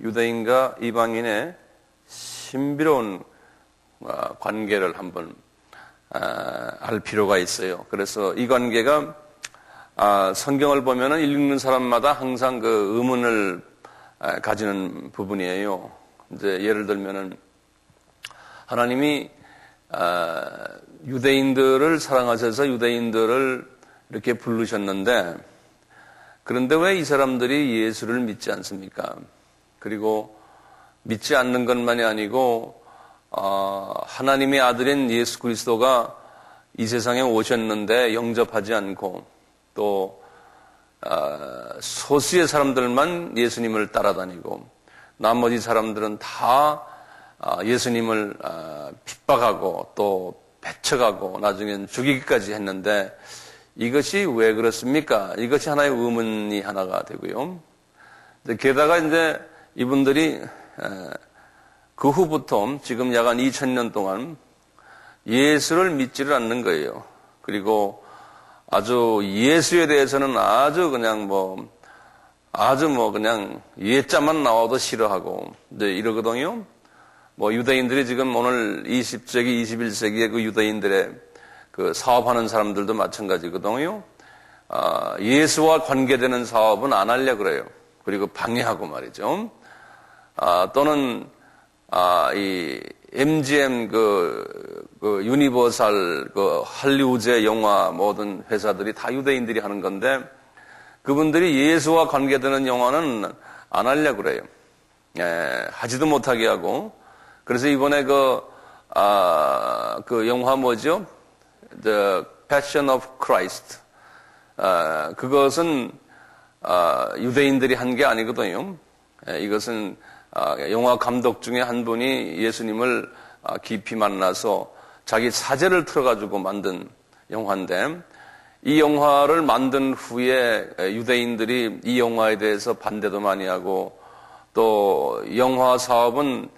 유대인과 이방인의 신비로운 관계를 한번 알 필요가 있어요. 그래서 이 관계가 성경을 보면은 읽는 사람마다 항상 그 의문을 가지는 부분이에요. 이제 예를 들면은 하나님이 유대인들을 사랑하셔서 유대인들을 이렇게 부르셨는데, 그런데 왜 이 사람들이 예수를 믿지 않습니까? 그리고 믿지 않는 것만이 아니고 하나님의 아들인 예수 그리스도가 이 세상에 오셨는데 영접하지 않고 또 소수의 사람들만 예수님을 따라다니고 나머지 사람들은 다 예수님을 핍박하고 또 배척하고 나중엔 죽이기까지 했는데, 이것이 왜 그렇습니까? 이것이 하나의 의문이 하나가 되고요. 게다가 이제 이분들이 그 후부터 지금 약 한 2000년 동안 예수를 믿지를 않는 거예요. 그리고 아주 예수에 대해서는 아주 그냥 예자만 나와도 싫어하고 이제 이러거든요. 유대인들이 지금 오늘 20세기, 21세기의 그 유대인들의 그 사업하는 사람들도 마찬가지거든요. 예수와 관계되는 사업은 안 하려고 그래요. 그리고 방해하고 말이죠. 또는 이 MGM 유니버설 할리우드의 영화 모든 회사들이 다 유대인들이 하는 건데, 그분들이 예수와 관계되는 영화는 안 하려고 그래요. 하지도 못하게 하고. 그래서 이번에 그 영화 뭐죠? The Passion of Christ. 그것은 유대인들이 한 게 아니거든요. 이것은 영화 감독 중에 한 분이 예수님을 깊이 만나서 자기 사제를 틀어가지고 만든 영화인데, 이 영화를 만든 후에 유대인들이 이 영화에 대해서 반대도 많이 하고, 또 영화 사업은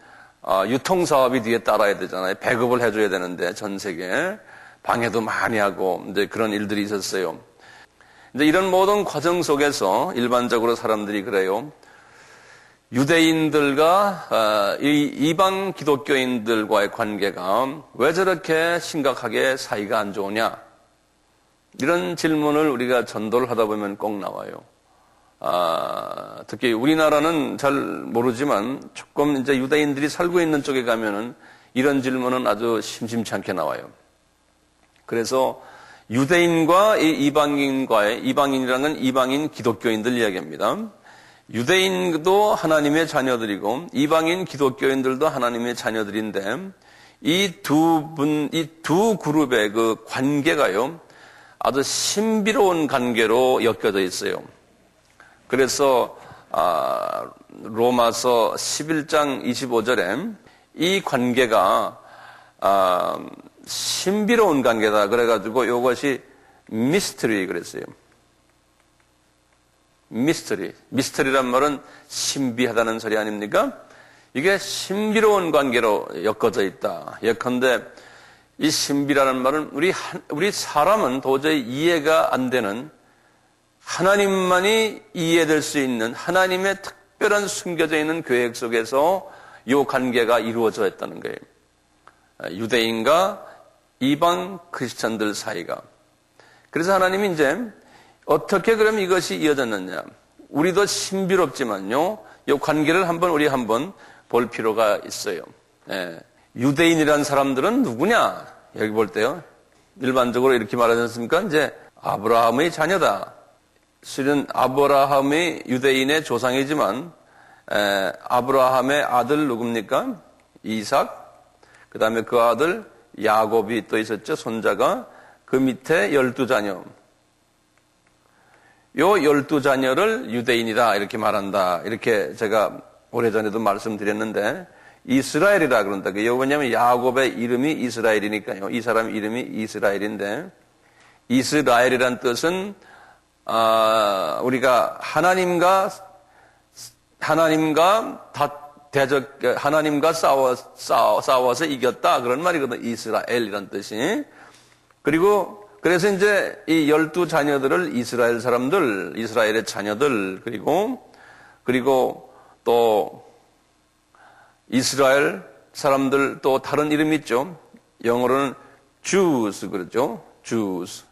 유통사업이 뒤에 따라야 되잖아요. 배급을 해줘야 되는데 전 세계에 방해도 많이 하고 이제 그런 일들이 있었어요. 이제 이런 모든 과정 속에서 일반적으로 사람들이 그래요. 유대인들과 이방 기독교인들과의 관계가 왜 저렇게 심각하게 사이가 안 좋으냐? 이런 질문을 우리가 전도를 하다 보면 꼭 나와요. 특히 우리나라는 잘 모르지만 조금 이제 유대인들이 살고 있는 쪽에 가면은 이런 질문은 아주 심심치 않게 나와요. 그래서 유대인과 이방인이라는 건 이방인 기독교인들 이야기입니다. 유대인도 하나님의 자녀들이고 이방인 기독교인들도 하나님의 자녀들인데, 이 두 그룹의 그 관계가요, 아주 신비로운 관계로 엮여져 있어요. 그래서 로마서 11장 25절에 이 관계가 신비로운 관계다 그래가지고 이것이 미스터리 그랬어요. 미스터리란 말은 신비하다는 소리 아닙니까? 이게 신비로운 관계로 엮어져 있다. 예컨대 이 신비라는 말은 우리 사람은 도저히 이해가 안 되는, 하나님만이 이해될 수 있는 하나님의 특별한 숨겨져 있는 계획 속에서 이 관계가 이루어져 있다는 거예요. 유대인과 이방 크리스천들 사이가. 그래서 하나님이 이제 어떻게 그럼 이것이 이어졌느냐? 우리도 신비롭지만요, 이 관계를 우리 한번 볼 필요가 있어요. 유대인이라는 사람들은 누구냐? 여기 볼 때요, 일반적으로 이렇게 말하지 않습니까? 이제 아브라함의 자녀다. 실은 아브라함이 유대인의 조상이지만 아브라함의 아들 누굽니까? 이삭, 그 다음에 그 아들 야곱이 또 있었죠. 손자가. 그 밑에 12자녀. 요 12자녀를 유대인이다 이렇게 말한다. 이렇게 제가 오래전에도 말씀드렸는데, 이스라엘이라 그런다. 왜냐하면 야곱의 이름이 이스라엘이니까요. 이 사람 이름이 이스라엘인데, 이스라엘이란 뜻은 우리가 하나님과 싸워서 이겼다 그런 말이거든. 이스라엘이란 뜻이. 그리고 그래서 이제 이 12자녀들을 이스라엘 사람들, 이스라엘의 자녀들, 그리고 또 이스라엘 사람들 또 다른 이름이 있죠. 영어로는 Jews 그러죠. Jews.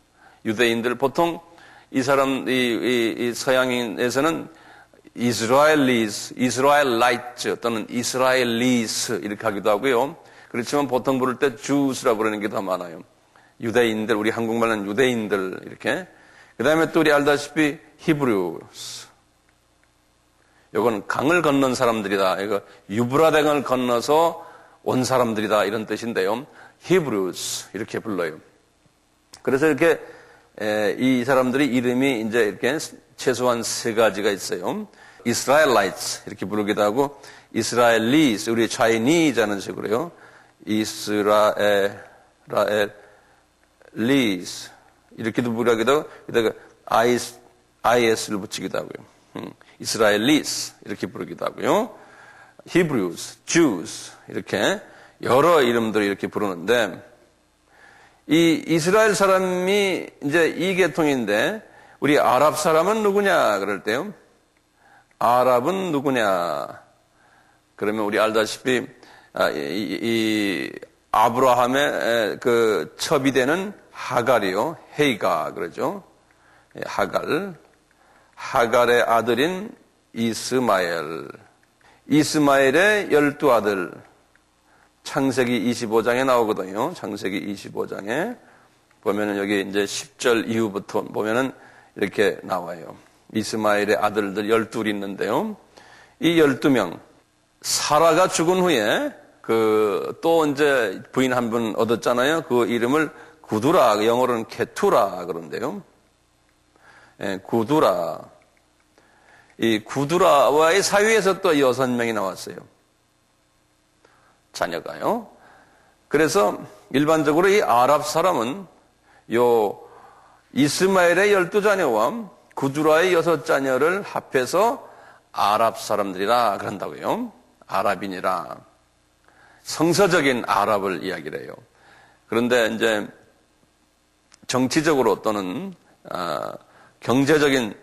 유대인들 보통 이 사람 이 서양인에서는 Israelis, Israelites 또는 Israelis 이렇게 하기도 하고요. 그렇지만 보통 부를 때 Jews라고 부르는 게 더 많아요. 유대인들, 우리 한국말은 유대인들 이렇게. 그다음에 또 우리 알다시피 Hebrews. 이건 강을 건넌 사람들이다. 이거 유브라데강을 건너서 온 사람들이다 이런 뜻인데요. Hebrews 이렇게 불러요. 그래서 이렇게 이 사람들이 이름이 이제 이렇게 최소한 세 가지가 있어요. Israelites 이렇게 부르기도 하고 Israelis 우리 Chinese 하는 식으로요. Israelis 이렇게도 부르기도 하고 여기다가 is를 붙이기도 하고요. Israelis 이렇게 부르기도 하고요. Hebrews, Jews 이렇게 여러 이름들을 이렇게 부르는데 이 이스라엘 사람이 이제 이 계통인데 우리 아랍 사람은 누구냐 그럴 때요. 아랍은 누구냐? 그러면 우리 알다시피 이 아브라함의 그 첩이 되는 하갈이요. 헤이가 그러죠. 하갈의 아들인 이스마엘. 이스마엘의 12아들. 창세기 25장에 나오거든요. 창세기 25장에 보면은 여기 이제 10절 이후부터 보면은 이렇게 나와요. 이스마엘의 아들들 12이 있는데요. 이 12명 사라가 죽은 후에 또 이제 부인 한 분 얻었잖아요. 그 이름을 구두라, 영어로는 케투라 그런데요. 구두라. 이 구두라와의 사위에서 또 6명이 나왔어요. 자녀가요. 그래서 일반적으로 이 아랍 사람은 요 이스마엘의 12자녀와 구두라의 6자녀를 합해서 아랍 사람들이라 그런다고요. 아랍인이라. 성서적인 아랍을 이야기를 해요. 그런데 이제 정치적으로 또는 경제적인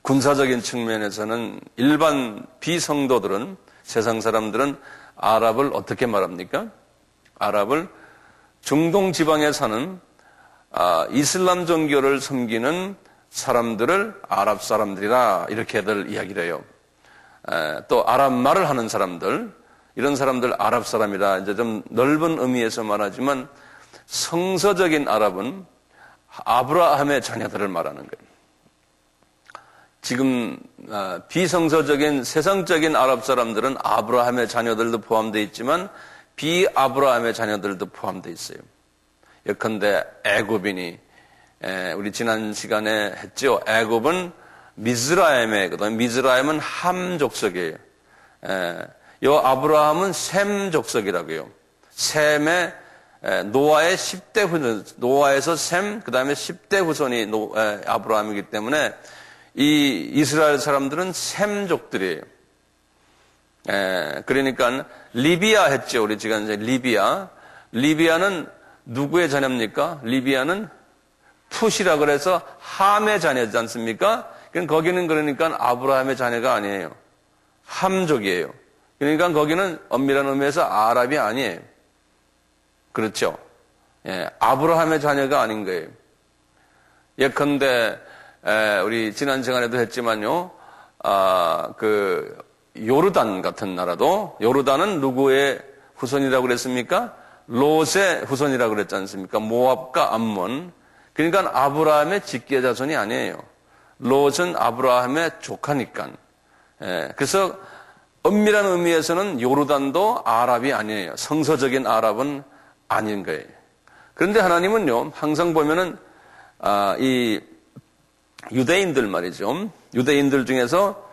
군사적인 측면에서는 일반 비성도들은 세상 사람들은 아랍을 어떻게 말합니까? 아랍을 중동 지방에 사는 이슬람 종교를 섬기는 사람들을 아랍 사람들이라 이렇게들 이야기를 해요. 또 아랍 말을 하는 사람들, 이런 사람들 아랍 사람이라 이제 좀 넓은 의미에서 말하지만 성서적인 아랍은 아브라함의 자녀들을 말하는 거예요. 지금 비성서적인 세상적인 아랍 사람들은 아브라함의 자녀들도 포함되어 있지만 비아브라함의 자녀들도 포함되어 있어요. 예컨대 애굽인이 우리 지난 시간에 했죠. 애굽은 미즈라임이거든요. 미즈라임은 함 족속이에요. 요 아브라함은 셈 족속이라고요. 셈의 노아의 10대 후손, 노아에서 셈, 그 다음에 10대 후손이 아브라함이기 때문에 이 이스라엘 사람들은 셈족들이에요. 그러니까 리비아 했죠. 우리 지금 이제 리비아. 리비아는 누구의 자녀입니까? 리비아는 푸시라 그래서 함의 자녀지 않습니까? 거기는 그러니까 아브라함의 자녀가 아니에요. 함족이에요. 그러니까 거기는 엄밀한 의미에서 아랍이 아니에요. 그렇죠? 아브라함의 자녀가 아닌 거예요. 예컨대 우리 지난 시간에도 했지만요. 그 요르단 같은 나라도 요르단은 누구의 후손이라고 그랬습니까? 롯의 후손이라고 그랬지 않습니까? 모압과 암몬. 그러니까 아브라함의 직계 자손이 아니에요. 롯은 아브라함의 조카니까. 그래서 엄밀한 의미에서는 요르단도 아랍이 아니에요. 성서적인 아랍은 아닌 거예요. 그런데 하나님은요, 항상 보면은 이 유대인들 말이죠. 유대인들 중에서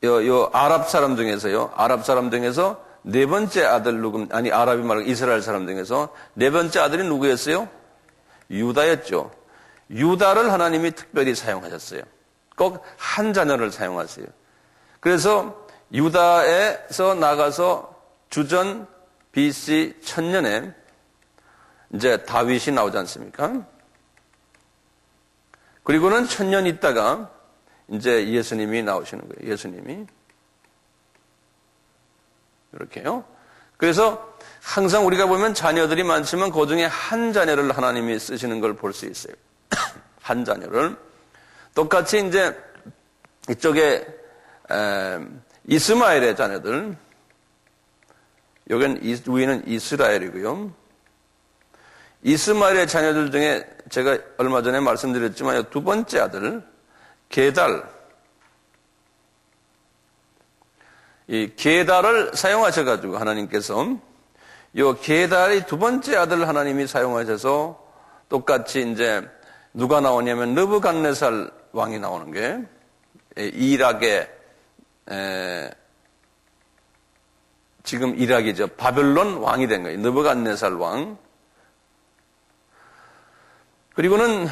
요 아랍 사람 중에서 네 번째 아들 아랍이 말고 이스라엘 사람 중에서 네 번째 아들이 누구였어요? 유다였죠. 유다를 하나님이 특별히 사용하셨어요. 꼭 한 자녀를 사용하세요. 그래서 유다에서 나가서 주전 BC 1000년에 이제 다윗이 나오지 않습니까? 그리고는 1000년 있다가 이제 예수님이 나오시는 거예요. 예수님이. 이렇게요. 그래서 항상 우리가 보면 자녀들이 많지만 그 중에 한 자녀를 하나님이 쓰시는 걸 볼 수 있어요. 한 자녀를. 똑같이 이제 이쪽에 이스마엘의 자녀들, 여기는 위는 이스라엘이고요. 이스마엘의 자녀들 중에 제가 얼마 전에 말씀드렸지만 두 번째 아들 게달, 이 게달을 사용하셔가지고 하나님께서 이 게달이 두 번째 아들 하나님이 사용하셔서 똑같이 이제 누가 나오냐면 느부갓네살 왕이 나오는 게 이락의 지금 이락이죠. 바벨론 왕이 된 거예요. 느부갓네살 왕. 그리고는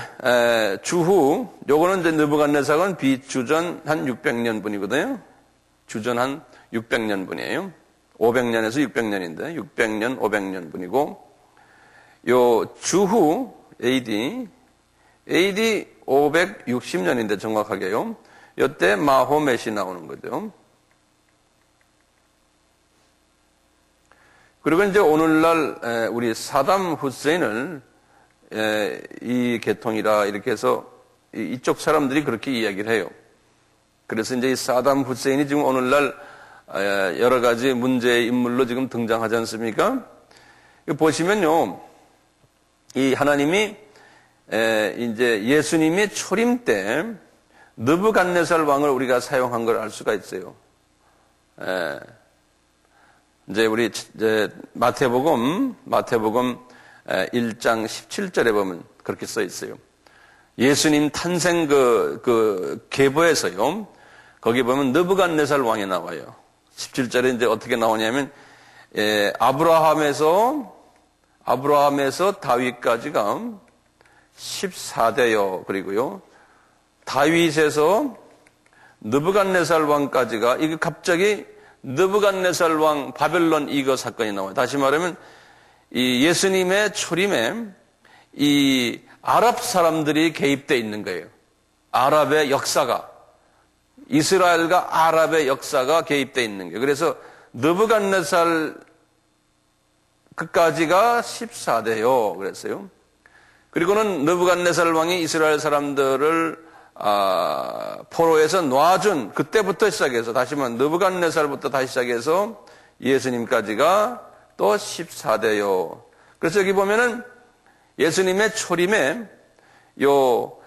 주후 요거는 이제 느부갓네살은 비주전 한 600년 분이거든요. 주전 한 600년 분이에요. 500년에서 600년인데 600년, 500년 분이고 요 주후 AD 560년인데 정확하게요. 이때 마호멧이 나오는 거죠. 그리고 이제 오늘날 우리 사담 후세인을 이 계통이라 이렇게 해서 이쪽 사람들이 그렇게 이야기를 해요. 그래서 이제 이 사담 후세인이 지금 오늘날 여러 가지 문제의 인물로 지금 등장하지 않습니까? 보시면요, 이 하나님이 이제 예수님이 초림 때 느부갓네살 왕을 우리가 사용한 걸 알 수가 있어요. 이제 우리 마태복음 1장 17절에 보면 그렇게 써 있어요. 예수님 탄생 그 계보에서요. 거기 보면 느부갓네살 왕이 나와요. 17절에 이제 어떻게 나오냐면 아브라함에서 다윗까지가 14대요. 그리고요. 다윗에서 느부갓네살 왕까지가 이게 갑자기 느부갓네살 왕 바벨론 이거 사건이 나와요. 다시 말하면 이 예수님의 초림에 이 아랍 사람들이 개입되어 있는 거예요. 아랍의 역사가 이스라엘과 아랍의 역사가 개입되어 있는 거예요. 그래서 느부갓네살 그까지가 14대요. 그랬어요. 그리고는 느부갓네살 왕이 이스라엘 사람들을 포로에서 놔준 그때부터 시작해서 다시 말하면 느부갓네살부터 다시 시작해서 예수님까지가 또 14대요. 그래서 여기 보면은 예수님의 초림에 요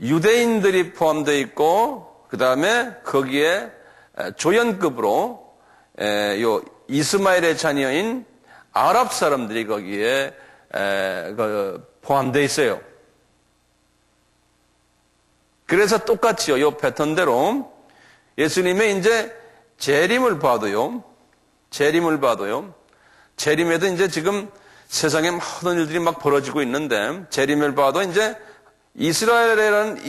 유대인들이 포함되어 있고 그 다음에 거기에 조연급으로 요 이스마엘의 자녀인 아랍 사람들이 거기에 포함되어 있어요. 그래서 똑같이요. 요 패턴대로 예수님의 이제 재림을 봐도요. 재림에도 이제 지금 세상에 모든 일들이 막 벌어지고 있는데 재림을 봐도 이제 이스라엘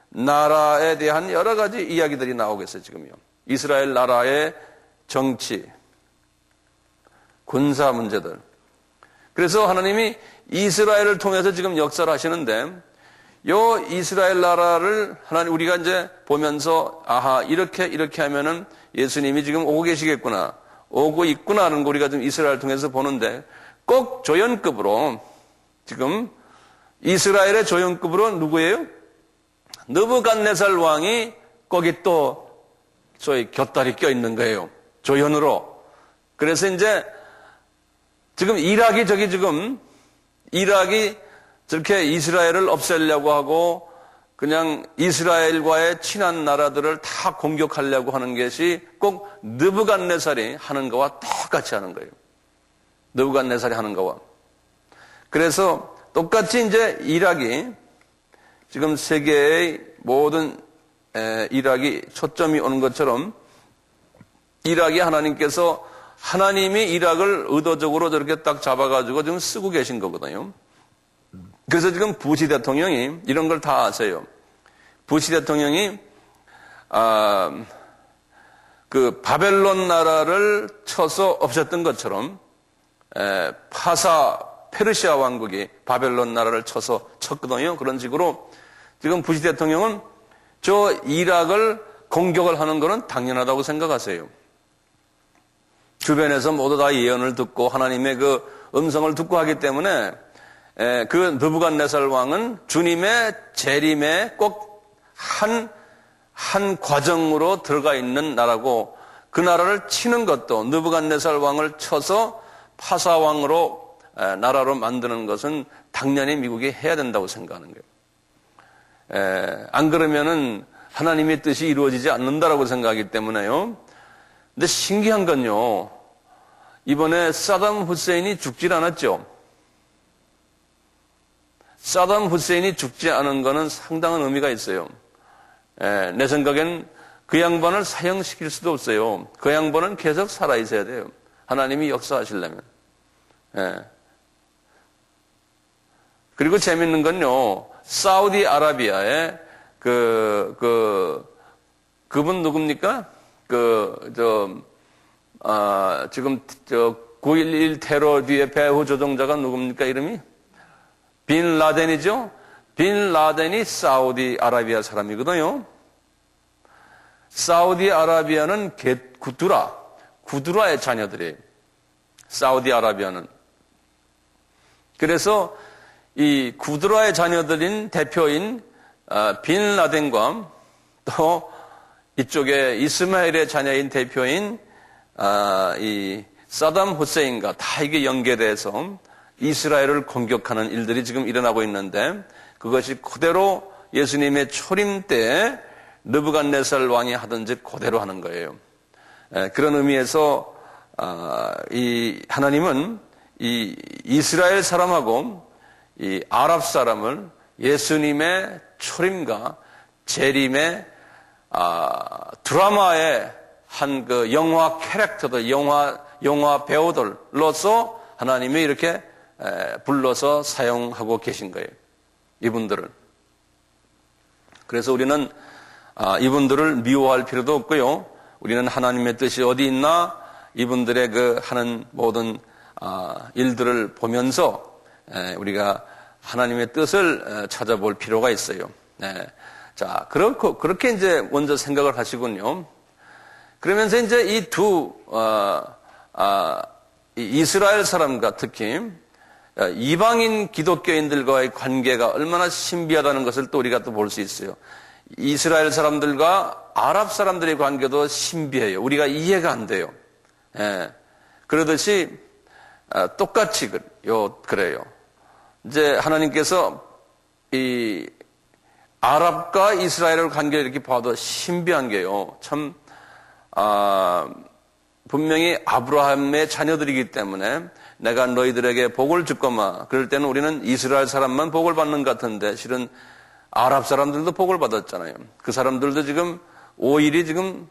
나라에 대한 여러 가지 이야기들이 나오겠어요, 지금요. 이스라엘 나라의 정치, 군사 문제들. 그래서 하나님이 이스라엘을 통해서 지금 역사를 하시는데 요 이스라엘 나라를 하나님 우리가 이제 보면서 아하 이렇게 하면은 예수님이 지금 오고 계시겠구나. 오고 있구나 하는 거 우리가 좀 이스라엘을 통해서 보는데 꼭 조연급으로 지금 이스라엘의 조연급으로 누구예요? 느부갓네살 왕이 거기 또 소위 곁다리 껴 있는 거예요. 조연으로. 그래서 이제 지금 이락이 저렇게 이스라엘을 없애려고 하고 그냥 이스라엘과의 친한 나라들을 다 공격하려고 하는 것이 꼭 느부갓네살이 하는 거와 똑같이 하는 거예요. 느부갓네살이 하는 거와. 그래서 똑같이 이제 이락이 지금 세계의 모든 이락이 초점이 오는 것처럼 이락이 하나님이 이락을 의도적으로 저렇게 딱 잡아가지고 지금 쓰고 계신 거거든요. 그래서 지금 부시 대통령이 이런 걸 다 아세요. 부시 대통령이 그 바벨론 나라를 쳐서 없앴던 것처럼 페르시아 왕국이 바벨론 나라를 쳤거든요. 그런 식으로 지금 부시 대통령은 저 이락을 공격을 하는 것은 당연하다고 생각하세요. 주변에서 모두 다 예언을 듣고 하나님의 그 음성을 듣고 하기 때문에 그 느부갓네살 왕은 주님의 재림에 꼭 한 과정으로 들어가 있는 나라고, 그 나라를 치는 것도 느부갓네살 왕을 쳐서 파사왕으로 나라로 만드는 것은 당연히 미국이 해야 된다고 생각하는 거예요. 안 그러면은 하나님의 뜻이 이루어지지 않는다라고 생각하기 때문에요. 근데 신기한 건요, 이번에 사담 후세인이 죽질 않았죠. 사담 후세인이 죽지 않은 거는 상당한 의미가 있어요. 내 생각엔 그 양반을 사형시킬 수도 없어요. 그 양반은 계속 살아있어야 돼요. 하나님이 역사하시려면. 그리고 재밌는 건요, 사우디아라비아에 그분 누굽니까? 지금 9.11 테러 뒤에 배후 조종자가 누굽니까, 이름이? 빈 라덴이죠? 빈 라덴이 사우디아라비아 사람이거든요. 사우디아라비아는 구두라의 자녀들이에요. 사우디아라비아는. 그래서 이 구두라의 자녀들인 대표인 빈 라덴과 또 이쪽에 이스마엘의 자녀인 대표인 이 사담 후세인과 다 이게 연계돼서 이스라엘을 공격하는 일들이 지금 일어나고 있는데, 그것이 그대로 예수님의 초림 때 느부갓네살 왕이 하던 짓 그대로 하는 거예요. 그런 의미에서 이 하나님은 이 이스라엘 사람하고 이 아랍 사람을 예수님의 초림과 재림의 드라마의 한 그 영화 캐릭터들, 영화 배우들로서 하나님이 이렇게 불러서 사용하고 계신 거예요. 이분들을. 그래서 우리는 이분들을 미워할 필요도 없고요. 우리는 하나님의 뜻이 어디 있나 이분들의 그 하는 모든 일들을 보면서 우리가 하나님의 뜻을 찾아볼 필요가 있어요. 자, 그렇게 이제 먼저 생각을 하시군요. 그러면서 이제 이 이스라엘 사람과 특히 이방인 기독교인들과의 관계가 얼마나 신비하다는 것을 또 우리가 또 볼 수 있어요. 이스라엘 사람들과 아랍 사람들의 관계도 신비해요. 우리가 이해가 안 돼요. 그러듯이 똑같이 그래요. 이제 하나님께서 이 아랍과 이스라엘의 관계를 이렇게 봐도 신비한 게요. 참 분명히 아브라함의 자녀들이기 때문에 내가 너희들에게 복을 주거마. 그럴 때는 우리는 이스라엘 사람만 복을 받는 것 같은데 실은 아랍 사람들도 복을 받았잖아요. 그 사람들도 지금 오일이 지금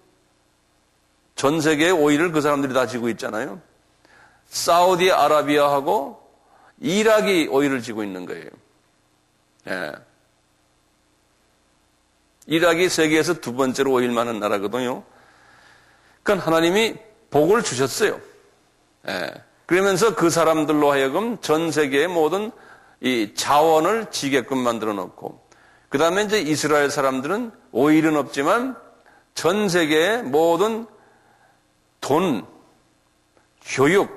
전 세계의 오일을 그 사람들이 다 지고 있잖아요. 사우디아라비아하고 이락이 오일을 지고 있는 거예요. 이락이 세계에서 두 번째로 오일 많은 나라거든요. 그러니까 하나님이 복을 주셨어요. 그러면서 그 사람들로 하여금 전 세계의 모든 이 자원을 지게끔 만들어 놓고, 그 다음에 이제 이스라엘 사람들은 오일은 없지만 전 세계의 모든 돈, 교육,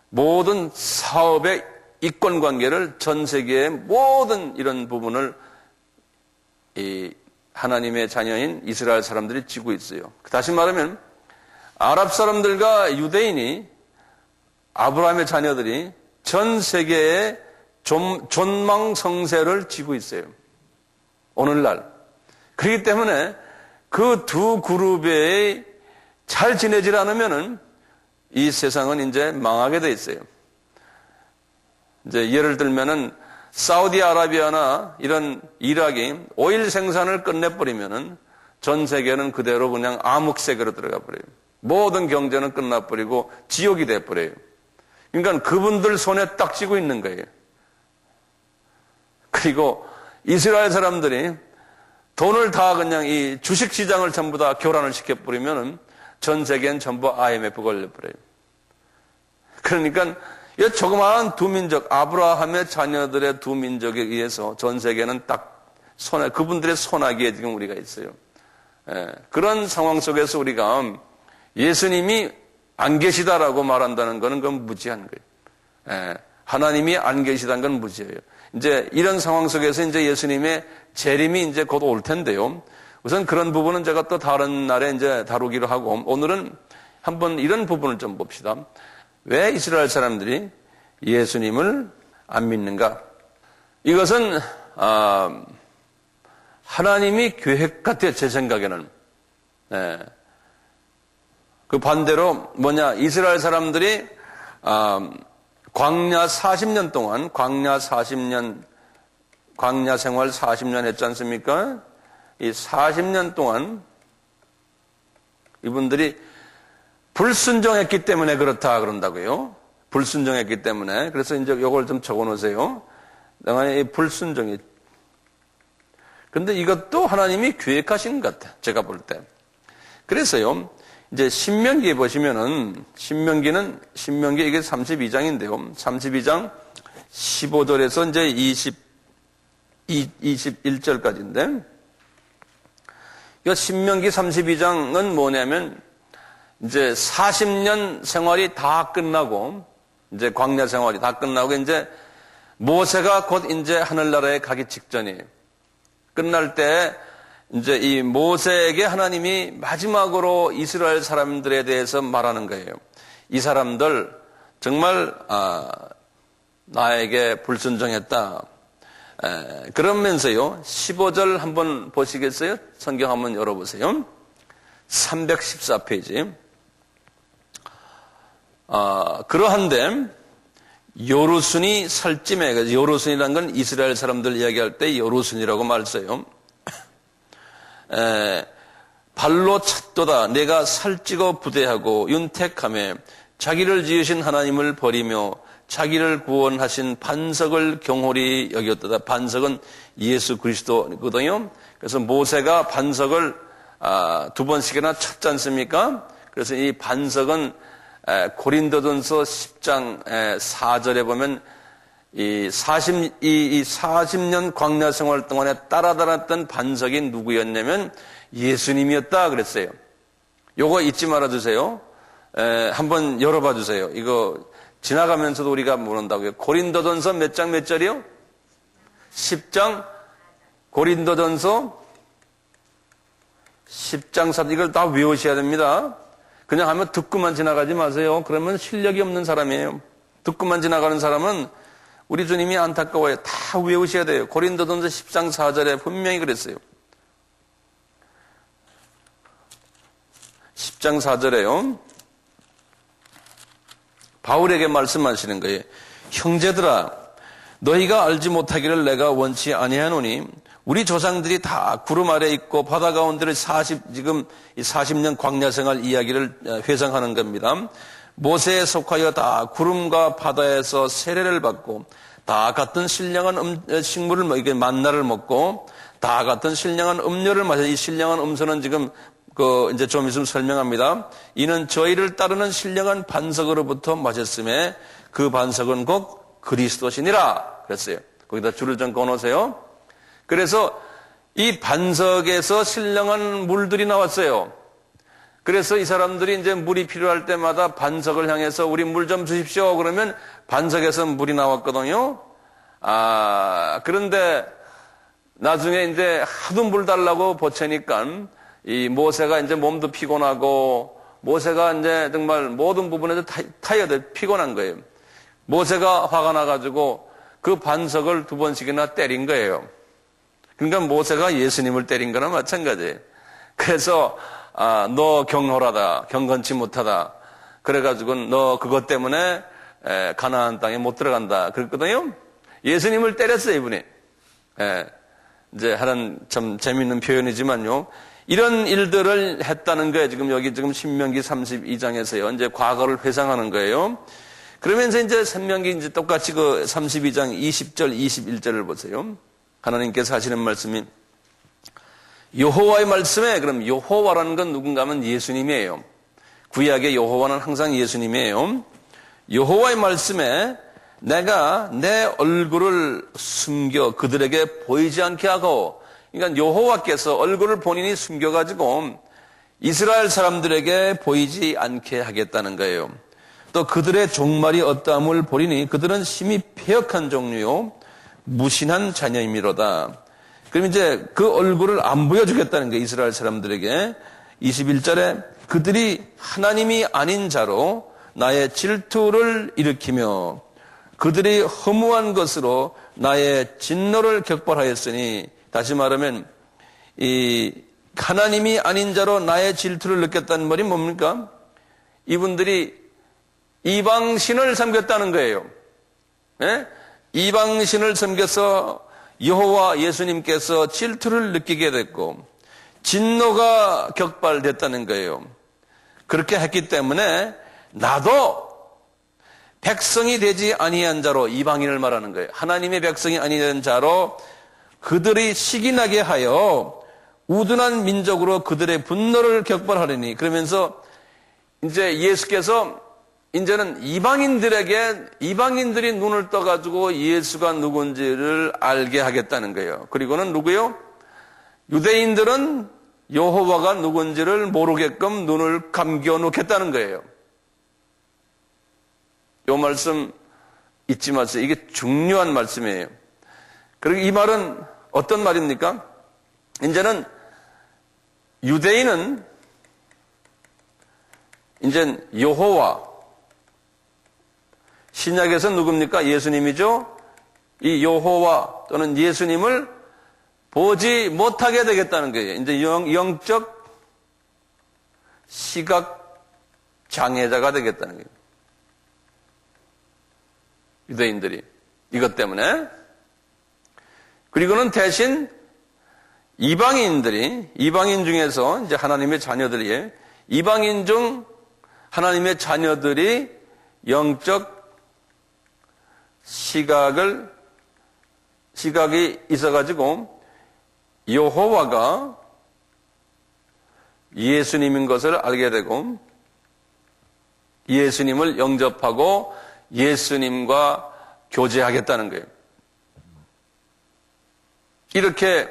모든 사업의 이권 관계를 전 세계의 모든 이런 부분을 이 하나님의 자녀인 이스라엘 사람들이 쥐고 있어요. 다시 말하면 아랍 사람들과 유대인이, 아브라함의 자녀들이 전 세계의 존망성세를 쥐고 있어요. 오늘날. 그렇기 때문에 그 두 그룹에 잘 지내질 않으면은 이 세상은 이제 망하게 돼 있어요. 이제 예를 들면은 사우디아라비아나 이런 이락이 오일 생산을 끝내버리면은 전 세계는 그대로 그냥 암흑세계로 들어가 버려요. 모든 경제는 끝나버리고 지옥이 돼버려요. 그러니까 그분들 손에 딱 쥐고 있는 거예요. 그리고 이스라엘 사람들이 돈을 다 그냥 이 주식시장을 전부 다 교란을 시켜버리면은 전 세계는 전부 IMF 걸려버려요. 그러니까 이 조그마한 두 민족, 아브라함의 자녀들의 두 민족에 의해서 전 세계는 딱 그분들의 손아귀에 지금 우리가 있어요. 그런 상황 속에서 우리가 예수님이 안 계시다라고 말한다는 것은 그건 무지한 거예요. 예, 하나님이 안 계시다는 건 무지해요. 이제 이런 상황 속에서 이제 예수님의 재림이 이제 곧 올 텐데요. 우선 그런 부분은 제가 또 다른 날에 이제 다루기로 하고, 오늘은 한번 이런 부분을 좀 봅시다. 왜 이스라엘 사람들이 예수님을 안 믿는가? 이것은 하나님이 계획 같아요. 제 생각에는. 네. 그 반대로 뭐냐, 이스라엘 사람들이 광야 40년 동안 광야 생활 40년 했지 않습니까? 이 40년 동안 이분들이 불순종했기 때문에 그렇다 그런다고요. 불순종했기 때문에. 그래서 이제 이걸 좀 적어 놓으세요. 내가 이 불순종이. 근데 이것도 하나님이 계획하신 것 같아. 제가 볼 때. 그래서요. 이제 신명기에 보시면은 신명기 이게 32장인데요. 32장 15절에서 이제 21절까지인데 이 신명기 32장은 뭐냐면 이제 40년 생활이 다 끝나고 이제 광야 생활이 다 끝나고 이제 모세가 곧 이제 하늘나라에 가기 직전이에요. 끝날 때 이제 이 모세에게 하나님이 마지막으로 이스라엘 사람들에 대해서 말하는 거예요. 이 사람들 정말 나에게 불순종했다. 그러면서요. 15절 한번 보시겠어요? 성경 한번 열어보세요. 314페이지. 그러한데 요르순이 살찜해. 요르순이라는 건 이스라엘 사람들 이야기할 때 요르순이라고 말 써요. 발로 찼도다. 내가 살찌고 부대하고 윤택하며 자기를 지으신 하나님을 버리며 자기를 구원하신 반석을 경홀히 여겼도다. 반석은 예수 그리스도거든요. 그래서 모세가 반석을 2번씩이나 쳤지 않습니까? 그래서 이 반석은 고린도전서 10장 4절에 보면 이 40년 광야 생활 동안에 따라다녔던 반석이 누구였냐면 예수님이었다 그랬어요. 요거 잊지 말아주세요. 한번 열어봐 주세요. 이거 지나가면서도 우리가 모른다고요. 고린도전서 몇 장 몇 절이요? 10장 고린도전서 10장 4절 이걸 다 외우셔야 됩니다. 그냥 하면 듣고만 지나가지 마세요. 그러면 실력이 없는 사람이에요. 듣고만 지나가는 사람은 우리 주님이 안타까워요. 다 외우셔야 돼요. 고린도전서 10장 4절에 분명히 그랬어요. 10장 4절에요. 바울에게 말씀하시는 거예요. 형제들아, 너희가 알지 못하기를 내가 원치 아니하노니 우리 조상들이 다 구름 아래 있고 바다 가운데를 지금 40년 광야 생활 이야기를 회상하는 겁니다. 모세에 속하여 다 구름과 바다에서 세례를 받고 다 같은 신령한 식물을 만나를 먹고 다 같은 신령한 음료를 마셔. 이 신령한 음료는 지금 이제 좀 있으면 설명합니다. 이는 저희를 따르는 신령한 반석으로부터 마셨음에 그 반석은 곧 그리스도시니라 그랬어요. 거기다 줄을 좀 꺼놓으세요. 그래서 이 반석에서 신령한 물들이 나왔어요. 그래서 이 사람들이 이제 물이 필요할 때마다 반석을 향해서 우리 물 좀 주십시오. 그러면 반석에서 물이 나왔거든요. 그런데 나중에 이제 하도 물 달라고 보채니까 이 모세가 이제 몸도 피곤하고 모세가 이제 정말 모든 부분에서 타이어드 피곤한 거예요. 모세가 화가 나가지고 그 반석을 2번씩이나 때린 거예요. 그러니까 모세가 예수님을 때린 거나 마찬가지예요. 그래서 너 경홀하다, 경건치 못하다. 그래가지고 너 그것 때문에 가나안 땅에 못 들어간다. 그랬거든요. 예수님을 때렸어요, 이분이. 이제 하는 참 재미있는 표현이지만요. 이런 일들을 했다는 거예요. 지금 신명기 32장에서요. 이제 과거를 회상하는 거예요. 그러면서 이제 신명기 이제 똑같이 그 32장 20절, 21절을 보세요. 하나님께서 하시는 말씀이 여호와의 말씀에, 그럼 여호와라는 건 누군가 하면 예수님이에요. 구약의 여호와는 항상 예수님이에요. 여호와의 말씀에 내가 내 얼굴을 숨겨 그들에게 보이지 않게 하고, 그러니까 여호와께서 얼굴을 본인이 숨겨가지고 이스라엘 사람들에게 보이지 않게 하겠다는 거예요. 또 그들의 종말이 어떠함을 보리니 그들은 심히 패역한 종류요 무신한 자녀이미로다. 그럼 이제 그 얼굴을 안 보여주겠다는 거예요. 이스라엘 사람들에게. 21절에 그들이 하나님이 아닌 자로 나의 질투를 일으키며 그들이 허무한 것으로 나의 진노를 격발하였으니, 다시 말하면 이 하나님이 아닌 자로 나의 질투를 느꼈다는 말이 뭡니까? 이분들이 이방신을 섬겼다는 거예요. 예? 이방신을 섬겨서 여호와 예수님께서 질투를 느끼게 됐고 진노가 격발됐다는 거예요. 그렇게 했기 때문에 나도 백성이 되지 아니한 자로, 이방인을 말하는 거예요. 하나님의 백성이 아니한 자로 그들이 시기나게 하여 우둔한 민족으로 그들의 분노를 격발하리니, 그러면서 이제 예수께서 이제는 이방인들이 눈을 떠가지고 예수가 누군지를 알게 하겠다는 거예요. 그리고는 누구요? 유대인들은 여호와가 누군지를 모르게끔 눈을 감겨 놓겠다는 거예요. 이 말씀 잊지 마세요. 이게 중요한 말씀이에요. 그리고 이 말은 어떤 말입니까? 이제는 유대인은 이제 여호와, 신약에서 누굽니까? 예수님이죠. 이 여호와 또는 예수님을 보지 못하게 되겠다는 거예요. 이제 영적 시각 장애자가 되겠다는 거예요. 유대인들이 이것 때문에. 그리고는 대신 이방인 중에서 이제 하나님의 자녀들이, 이방인 중 하나님의 자녀들이 영적 시각이 있어가지고 여호와가 예수님인 것을 알게 되고 예수님을 영접하고 예수님과 교제하겠다는 거예요. 이렇게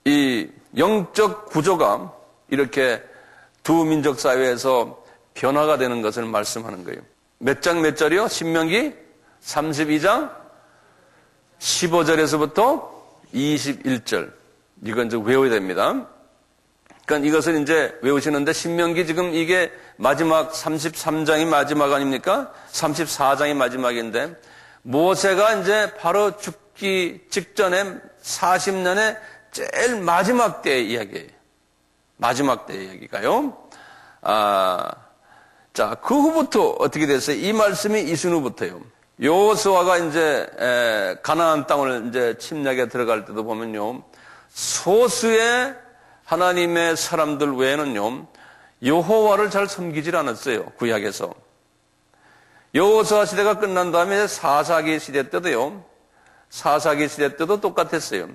이 영적 구조가 이렇게 두 민족 사회에서 변화가 되는 것을 말씀하는 거예요. 몇 장 몇 절이요? 신명기 32장 15절에서부터 21절. 이건 이제 외워야 됩니다. 그러니까 이것을 이제 외우시는데, 신명기 지금 이게 마지막 33장이 마지막 아닙니까? 34장이 마지막인데, 모세가 이제 바로 죽기 직전에 40년의 제일 마지막 때의 이야기예요. 마지막 때의 이야기가요. 자, 그 후부터 어떻게 됐어요? 이 말씀이 이순 후부터요. 여호수아가 이제 가나안 땅을 이제 침략에 들어갈 때도 보면요, 소수의 하나님의 사람들 외에는요 여호와를 잘 섬기질 않았어요. 구약에서. 여호수아 시대가 끝난 다음에 사사기 시대 때도요, 사사기 시대 때도 똑같았어요.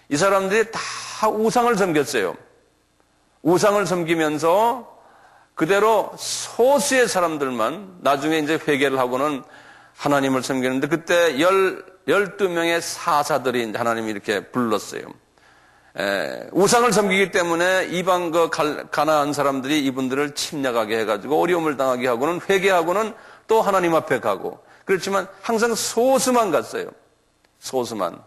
이 사람들이 다 우상을 섬겼어요. 우상을 섬기면서 그대로 소수의 사람들만 나중에 이제 회개를 하고는 하나님을 섬기는데, 그때 12명의 사사들이 하나님이 이렇게 불렀어요. 우상을 섬기기 때문에 이방 가나안 사람들이 이분들을 침략하게 해가지고 어려움을 당하게 하고는 회개하고는 또 하나님 앞에 가고, 그렇지만 항상 소수만 갔어요. 소수만.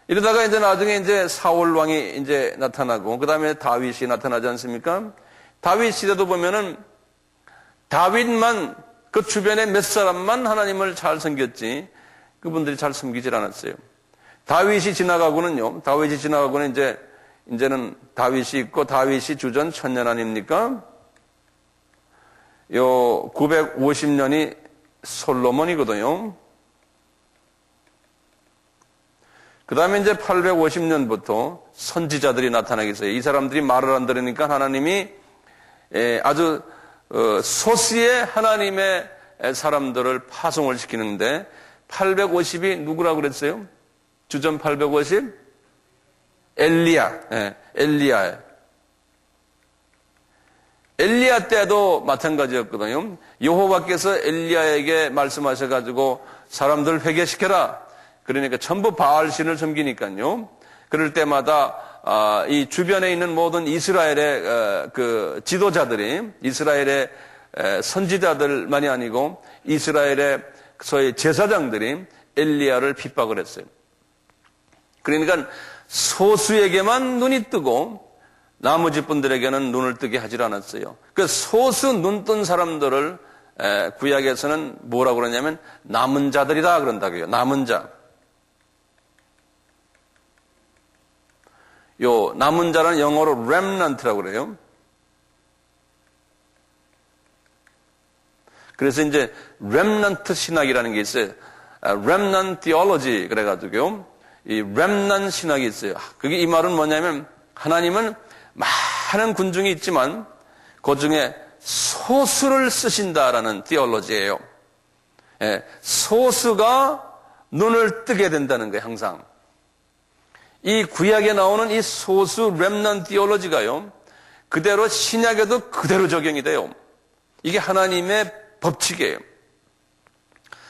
이러다가 이제 나중에 이제 사울 왕이 이제 나타나고, 그 다음에 다윗이 나타나지 않습니까? 다윗 시대도 보면은 다윗만, 그 주변에 몇 사람만 하나님을 잘 섬겼지 그분들이 잘 섬기질 않았어요. 다윗이 지나가고는 이제는 다윗이 있고, 다윗이 주전 1000년 아닙니까? 요 950년이 솔로몬이거든요. 그 다음에 이제 850년부터 선지자들이 나타나게 했어요. 이 사람들이 말을 안 들으니까 하나님이 아주 소수의 하나님의 사람들을 파송을 시키는데, 850이 누구라고 그랬어요? 주전 850? 엘리야. 엘리야 때도 마찬가지였거든요. 여호와께서 엘리야에게 말씀하셔가지고 사람들 회개시켜라. 그러니까 전부 바알신을 섬기니까요. 그럴 때마다 이 주변에 있는 모든 이스라엘의 그 지도자들이 이스라엘의 선지자들만이 아니고 이스라엘의 소위 제사장들이 엘리야를 핍박을 했어요. 그러니까 소수에게만 눈이 뜨고 나머지 분들에게는 눈을 뜨게 하질 않았어요. 그 소수 눈 뜬 사람들을 구약에서는 뭐라고 그러냐면 남은 자들이다 그런다고요. 남은 자. 요 남은 자는 영어로 remnant라고 그래요. 그래서 이제 remnant 신학이라는 게 있어요. remnant theology 그래가지고요. 이 remnant 신학이 있어요. 그게 이 말은 뭐냐면 하나님은 많은 군중이 있지만 그 중에 소수를 쓰신다라는 theology예요. 소수가 눈을 뜨게 된다는 거예요. 항상. 이 구약에 나오는 이 소수 remnant theology가요. 그대로 신약에도 그대로 적용이 돼요. 이게 하나님의 법칙이에요.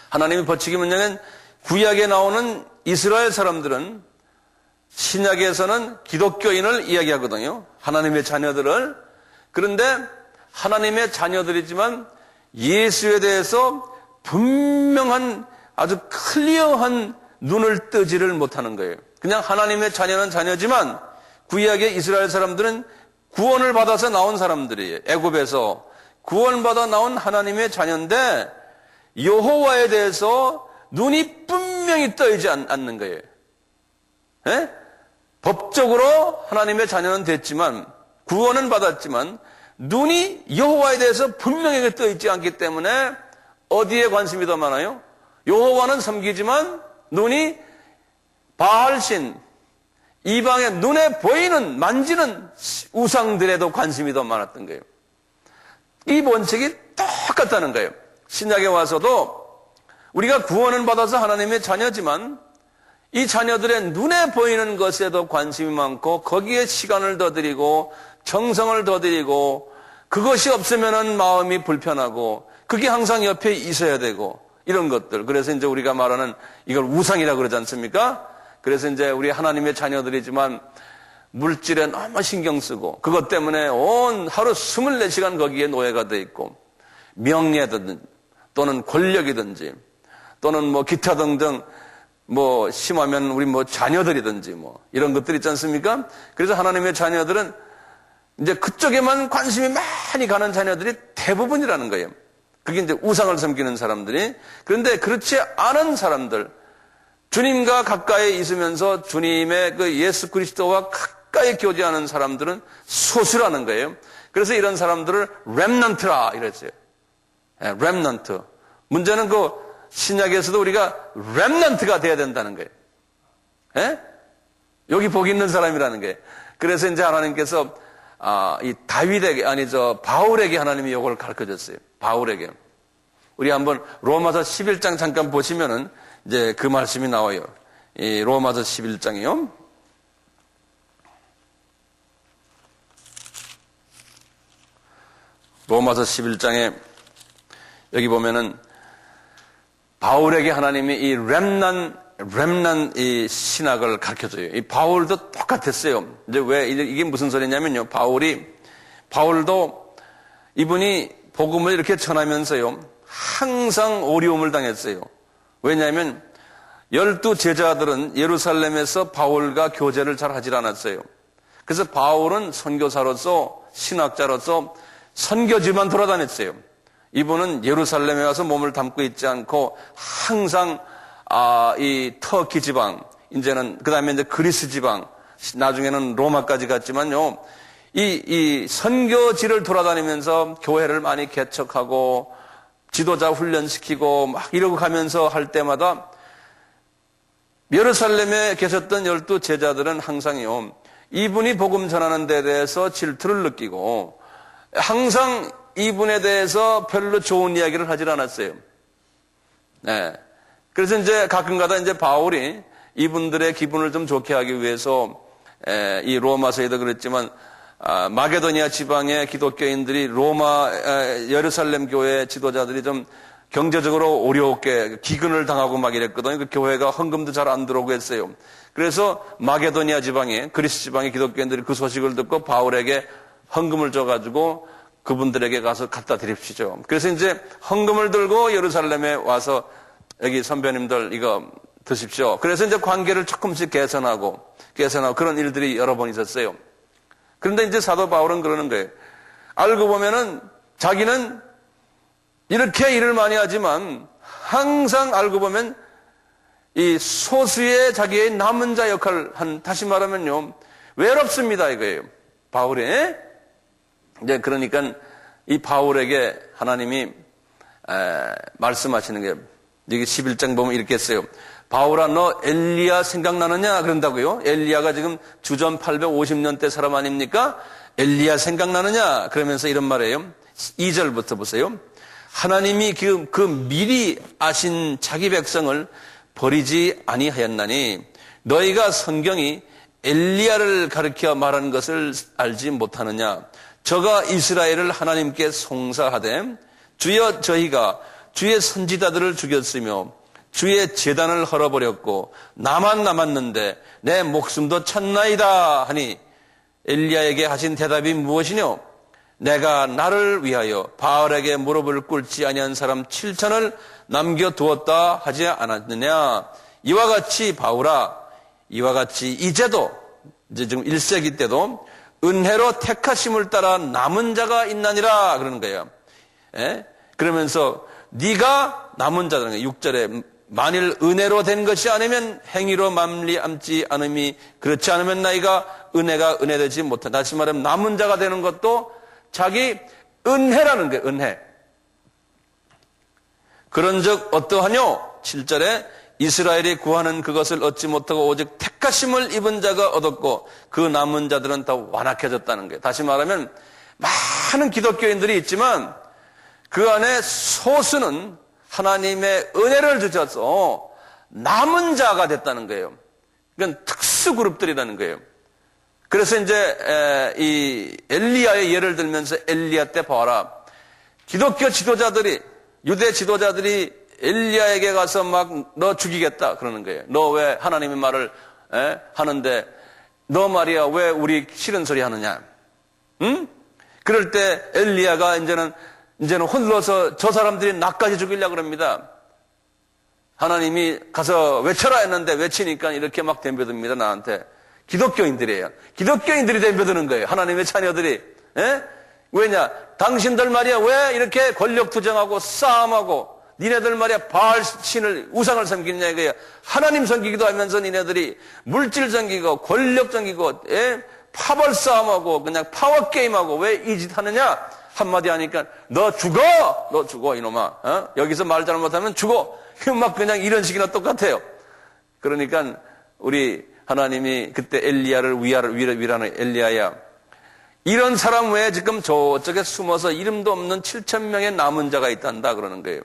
하나님의 법칙이 뭐냐면 구약에 나오는 이스라엘 사람들은 신약에서는 기독교인을 이야기하거든요. 하나님의 자녀들을. 그런데 하나님의 자녀들이지만 예수에 대해서 분명한 아주 클리어한 눈을 뜨지를 못하는 거예요. 그냥 하나님의 자녀는 자녀지만 구약의 이스라엘 사람들은 구원을 받아서 나온 사람들이에요. 애굽에서 구원받아 나온 하나님의 자녀인데 여호와에 대해서 눈이 분명히 떠있지 않는 거예요. 예? 법적으로 하나님의 자녀는 됐지만 구원은 받았지만 눈이 여호와에 대해서 분명하게 떠있지 않기 때문에 어디에 관심이 더 많아요? 여호와는 섬기지만 눈이 바알신, 이방의 눈에 보이는 만지는 우상들에도 관심이 더 많았던 거예요. 이 원칙이 똑같다는 거예요. 신약에 와서도 우리가 구원을 받아서 하나님의 자녀지만 이 자녀들의 눈에 보이는 것에도 관심이 많고 거기에 시간을 더 드리고 정성을 더 드리고 그것이 없으면 마음이 불편하고 그게 항상 옆에 있어야 되고 이런 것들. 그래서 이제 우리가 말하는 이걸 우상이라고 그러지 않습니까? 그래서 이제 우리 하나님의 자녀들이지만 물질에 너무 신경 쓰고 그것 때문에 온 하루 24시간 거기에 노예가 돼 있고 명예든 또는 권력이든지 또는 뭐 기타 등등 뭐 심하면 우리 뭐 자녀들이든지 뭐 이런 것들 있지 않습니까? 그래서 하나님의 자녀들은 이제 그쪽에만 관심이 많이 가는 자녀들이 대부분이라는 거예요. 그게 이제 우상을 섬기는 사람들이. 그런데 그렇지 않은 사람들, 주님과 가까이 있으면서 주님의 그 예수 그리스도와 가까이 교제하는 사람들은 소수라는 거예요. 그래서 이런 사람들을 렘넌트라 이랬어요. 렘넌트. 문제는 그 신약에서도 우리가 렘넌트가 돼야 된다는 거예요. 여기 복 있는 사람이라는 거예요. 그래서 이제 하나님께서 이 다윗에게 바울에게 하나님이 이걸 가르쳐 줬어요. 바울에게. 우리 한번 로마서 11장 잠깐 보시면은 이제 그 말씀이 나와요. 이 로마서 11장이요. 로마서 11장에 여기 보면은 바울에게 하나님이 이 렘난 이 신학을 가르쳐줘요. 이 바울도 똑같았어요. 이제 왜 이게 무슨 소리냐면요. 바울도 이분이 복음을 이렇게 전하면서요. 항상 어려움을 당했어요. 왜냐하면 12 제자들은 예루살렘에서 바울과 교제를 잘 하질 않았어요. 그래서 바울은 선교사로서 신학자로서 선교지만 돌아다녔어요. 이분은 예루살렘에 와서 몸을 담고 있지 않고 항상 이 터키 지방, 이제는 그 다음에 이제 그리스 지방, 나중에는 로마까지 갔지만요. 이 선교지를 돌아다니면서 교회를 많이 개척하고 지도자 훈련시키고 막 이러고 가면서 할 때마다 예루살렘에 계셨던 12 제자들은 항상요. 이분이 복음 전하는 데 대해서 질투를 느끼고 항상 이분에 대해서 별로 좋은 이야기를 하질 않았어요. 네. 그래서 이제 가끔가다 이제 바울이 이분들의 기분을 좀 좋게 하기 위해서 이 로마서에도 그랬지만 마게도니아 지방의 기독교인들이 로마 예루살렘 교회 지도자들이 좀 경제적으로 어렵게 기근을 당하고 막 이랬거든요. 그 교회가 헌금도 잘 안 들어오고 했어요. 그래서 마게도니아 지방에, 그리스 지방의 기독교인들이 그 소식을 듣고 바울에게 헌금을 줘가지고 그분들에게 가서 갖다 드립시죠. 그래서 이제 헌금을 들고 예루살렘에 와서 여기 선배님들 이거 드십시오. 그래서 이제 관계를 조금씩 개선하고 그런 일들이 여러 번 있었어요. 그런데 이제 사도 바울은 그러는 거예요. 알고 보면은 자기는 이렇게 일을 많이 하지만 항상 알고 보면 이 소수의 자기의 남은 자 역할을 다시 말하면요, 외롭습니다 이거예요. 바울이. 이제 그러니까 이 바울에게 하나님이 말씀하시는 게 여기 11장 보면 이렇게 했어요. 바울아, 너 엘리야 생각나느냐? 그런다고요. 엘리야가 지금 주전 850년대 사람 아닙니까? 엘리야 생각나느냐? 그러면서 이런 말이에요. 2절부터 보세요. 하나님이 그 미리 아신 자기 백성을 버리지 아니하였나니 너희가 성경이 엘리야를 가리켜 말하는 것을 알지 못하느냐? 저가 이스라엘을 하나님께 송사하되 주여 저희가 주의 선지자들을 죽였으며 주의 제단을 헐어버렸고 나만 남았는데 내 목숨도 쳤나이다 하니 엘리야에게 하신 대답이 무엇이뇨? 내가 나를 위하여 바알에게 무릎을 꿇지 아니한 사람 7천을 남겨두었다 하지 않았느냐? 이와 같이 바울아, 이와 같이 이제도 이제 지금 1세기 때도 은혜로 택하심을 따라 남은 자가 있나니라 그러는 거예요. 예? 그러면서 네가 남은 자라는 거예요. 6절에 만일 은혜로 된 것이 아니면 행위로 말미암지 않음이 그렇지 않으면 너희가 은혜가 은혜되지 못한다. 다시 말하면 남은 자가 되는 것도 자기 은혜라는 거예요. 은혜. 그런즉 어떠하뇨? 7절에 이스라엘이 구하는 그것을 얻지 못하고 오직 택하심을 입은 자가 얻었고 그 남은 자들은 다 완악해졌다는 거예요. 다시 말하면 많은 기독교인들이 있지만 그 안에 소수는 하나님의 은혜를 주셔서 남은 자가 됐다는 거예요. 이건 특수 그룹들이라는 거예요. 그래서 이제 이 엘리야의 예를 들면서 엘리야 때 봐라. 기독교 지도자들이, 유대 지도자들이 엘리야에게 가서 막 너 죽이겠다 그러는 거예요. 너 왜 하나님의 말을 하는데 너 말이야 왜 우리 싫은 소리 하느냐? 응? 그럴 때 엘리야가 이제는 혼들어서 저 사람들이 나까지 죽이려고 그럽니다. 하나님이 가서 외쳐라 했는데 외치니까 이렇게 막 덤벼듭니다 나한테. 기독교인들이에요. 기독교인들이 덤벼드는 거예요. 하나님의 자녀들이. 왜냐? 당신들 말이야 왜 이렇게 권력 투쟁하고 싸움하고 니네들 말이야 바알 신을 우상을 섬기느냐 이거야. 하나님 섬기기도 하면서 니네들이 물질 섬기고 권력 섬기고 파벌 싸움하고 그냥 파워 게임하고 왜 이 짓 하느냐? 한마디 하니까 너 죽어 이놈아. 여기서 말 잘못하면 죽어. 막 그냥 이런 식이나 똑같아요. 그러니까 우리 하나님이 그때 엘리야를 위라는 엘리야야. 이런 사람 외에 지금 저쪽에 숨어서 이름도 없는 7,000명의 남은 자가 있단다 그러는 거예요.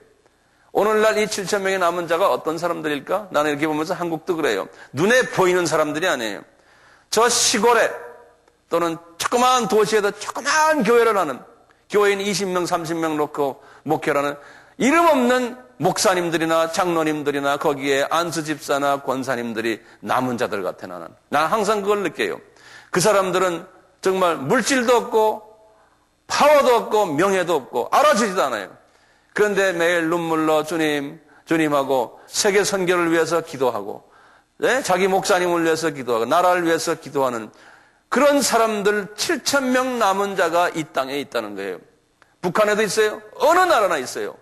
오늘날 이 7,000명의 남은 자가 어떤 사람들일까? 나는 이렇게 보면서 한국도 그래요. 눈에 보이는 사람들이 아니에요. 저 시골에 또는 조그마한 도시에도 조그마한 교회를 하는 교회인 20명, 30명 놓고 목회를 하는 이름 없는 목사님들이나 장로님들이나 거기에 안수집사나 권사님들이 남은 자들 같아 나는. 난 항상 그걸 느껴요. 그 사람들은 정말 물질도 없고 파워도 없고 명예도 없고 알아주지도 않아요. 그런데 매일 눈물로 주님하고 세계 선교를 위해서 기도하고 자기 목사님을 위해서 기도하고 나라를 위해서 기도하는 그런 사람들 7,000명 남은 자가 이 땅에 있다는 거예요. 북한에도 있어요. 어느 나라나 있어요.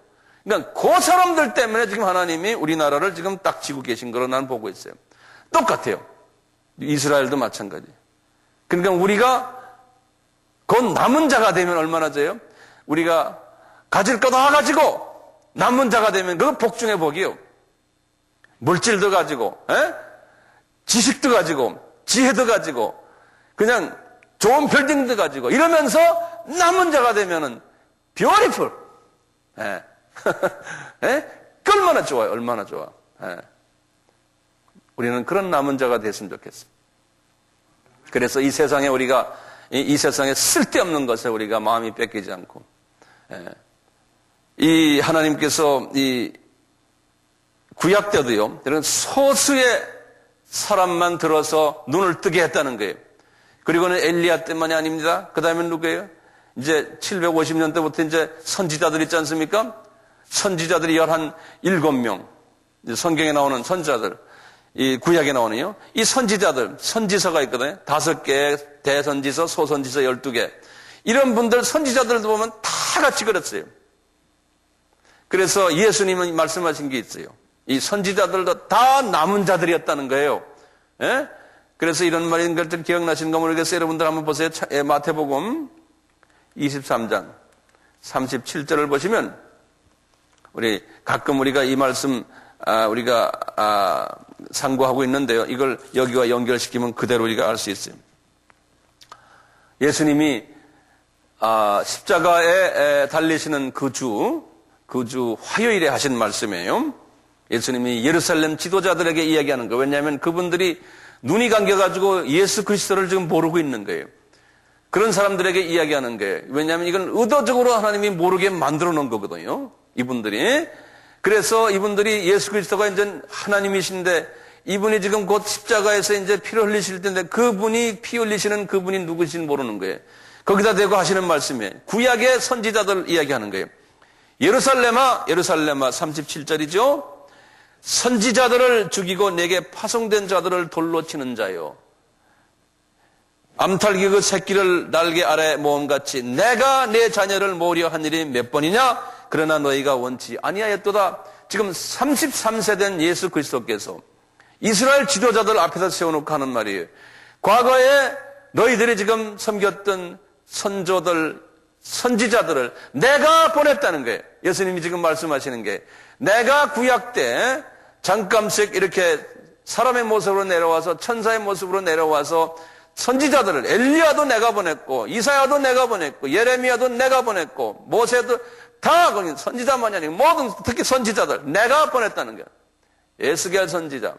그러니까 그 사람들 때문에 지금 하나님이 우리나라를 지금 딱 지고 계신 거로 나는 보고 있어요. 똑같아요. 이스라엘도 마찬가지. 그러니까 우리가 곧 남은 자가 되면 얼마나 돼요? 우리가 가질 거 다 가지고 남은 자가 되면 그거 복중의 복이요. 물질도 가지고, 지식도 가지고, 지혜도 가지고, 그냥 좋은 빌딩도 가지고 이러면서 남은 자가 되면은 beautiful. 얼마나 좋아요. 얼마나 좋아. 우리는 그런 남은 자가 됐으면 좋겠어. 그래서 이 세상에 이 세상에 쓸데없는 것에 우리가 마음이 뺏기지 않고 이 하나님께서 이 구약 때도요, 이런 소수의 사람만 들어서 눈을 뜨게 했다는 거예요. 그리고는 엘리야 때만이 아닙니다. 그 다음엔 누구예요? 이제 750년 때부터 이제 선지자들 있지 않습니까? 선지자들이 7명. 성경에 나오는 선지자들, 이 구약에 나오는요. 이 선지자들, 선지서가 있거든요. 5개, 대선지서, 소선지서 12개. 이런 분들, 선지자들도 보면 다 같이 그랬어요. 그래서 예수님은 말씀하신 게 있어요. 이 선지자들도 다 남은 자들이었다는 거예요. 예? 그래서 이런 말인 것들 기억나시는가 모르겠어요. 여러분들 한번 보세요. 마태복음 23장 37절을 보시면 우리 가끔 우리가 이 말씀 우리가 상고하고 있는데요. 이걸 여기와 연결시키면 그대로 우리가 알 수 있어요. 예수님이 십자가에 달리시는 그 주 화요일에 하신 말씀이에요. 예수님이 예루살렘 지도자들에게 이야기하는 거예요. 왜냐하면 그분들이 눈이 감겨가지고 예수 그리스도를 지금 모르고 있는 거예요. 그런 사람들에게 이야기하는 거예요. 왜냐하면 이건 의도적으로 하나님이 모르게 만들어 놓은 거거든요. 이분들이. 그래서 이분들이 예수 그리스도가 이제 하나님이신데 이분이 지금 곧 십자가에서 이제 피를 흘리실 텐데 그분이 피 흘리시는 그분이 누구신지 모르는 거예요. 거기다 대고 하시는 말씀이에요. 구약의 선지자들 이야기하는 거예요. 예루살렘아 37절이죠. 선지자들을 죽이고 내게 파송된 자들을 돌로 치는 자요. 암탉이 그 새끼를 날개 아래 모음같이 내가 내 자녀를 모으려 한 일이 몇 번이냐? 그러나 너희가 원치 아니하였도다. 지금 33세 된 예수 그리스도께서 이스라엘 지도자들 앞에서 세워놓고 하는 말이에요. 과거에 너희들이 지금 섬겼던 선조들, 선지자들을 내가 보냈다는 거예요. 예수님이 지금 말씀하시는 게 내가 구약 때 잠깐씩 이렇게 사람의 모습으로 내려와서 천사의 모습으로 내려와서 선지자들을 엘리야도 내가 보냈고 이사야도 내가 보냈고 예레미야도 내가 보냈고 모세도 다 거기 선지자만이 아니고 모든 특히 선지자들 내가 보냈다는 거예요. 에스겔 선지자,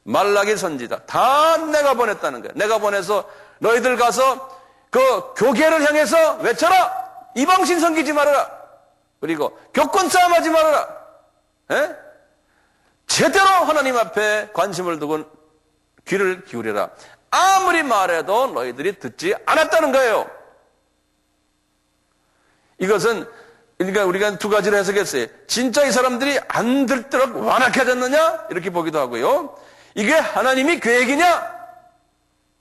말라기 선지자 다 내가 보냈다는 거예요. 내가 보내서 너희들 가서 그 교계를 향해서 외쳐라. 이방신 섬기지 말아라. 그리고 교권 싸움하지 말아라. 에? 제대로 하나님 앞에 관심을 두고 귀를 기울여라. 아무리 말해도 너희들이 듣지 않았다는 거예요. 이것은 그러니까 우리가 두 가지로 해석했어요. 진짜 이 사람들이 안 듣도록 완악해졌느냐? 이렇게 보기도 하고요. 이게 하나님이 계획이냐?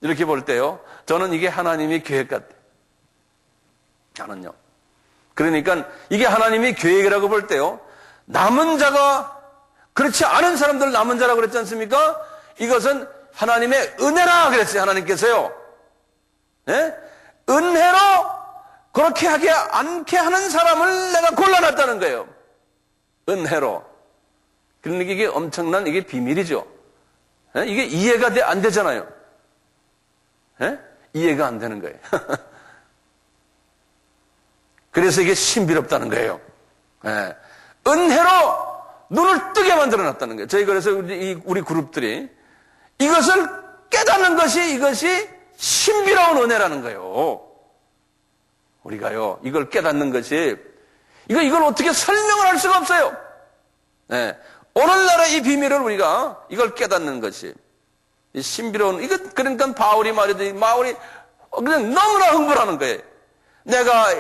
이렇게 볼 때요. 저는 이게 하나님이 계획 같아요. 저는요. 그러니까 이게 하나님이 계획이라고 볼 때요. 남은 자가 그렇지 않은 사람들 남은 자라고 그랬지 않습니까? 이것은 하나님의 은혜라 그랬어요. 하나님께서요. 네? 은혜로 그렇게 하지 않게 하는 사람을 내가 골라놨다는 거예요. 은혜로. 그러니까 이게 엄청난 이게 비밀이죠. 네? 이게 이해가 안 되잖아요. 네? 이해가 안 되는 거예요. 그래서 이게 신비롭다는 거예요. 네. 은혜로 눈을 뜨게 만들어놨다는 거예요. 저희 그래서 우리 그룹들이 이것을 깨닫는 것이 이것이 신비로운 은혜라는 거예요. 우리가요, 이걸 깨닫는 것이, 이걸 어떻게 설명을 할 수가 없어요. 네. 오늘날의 이 비밀을 우리가 이걸 깨닫는 것이, 이 신비로운, 그러니까 바울이 말이지, 바울이 그냥 너무나 흥분하는 거예요. 내가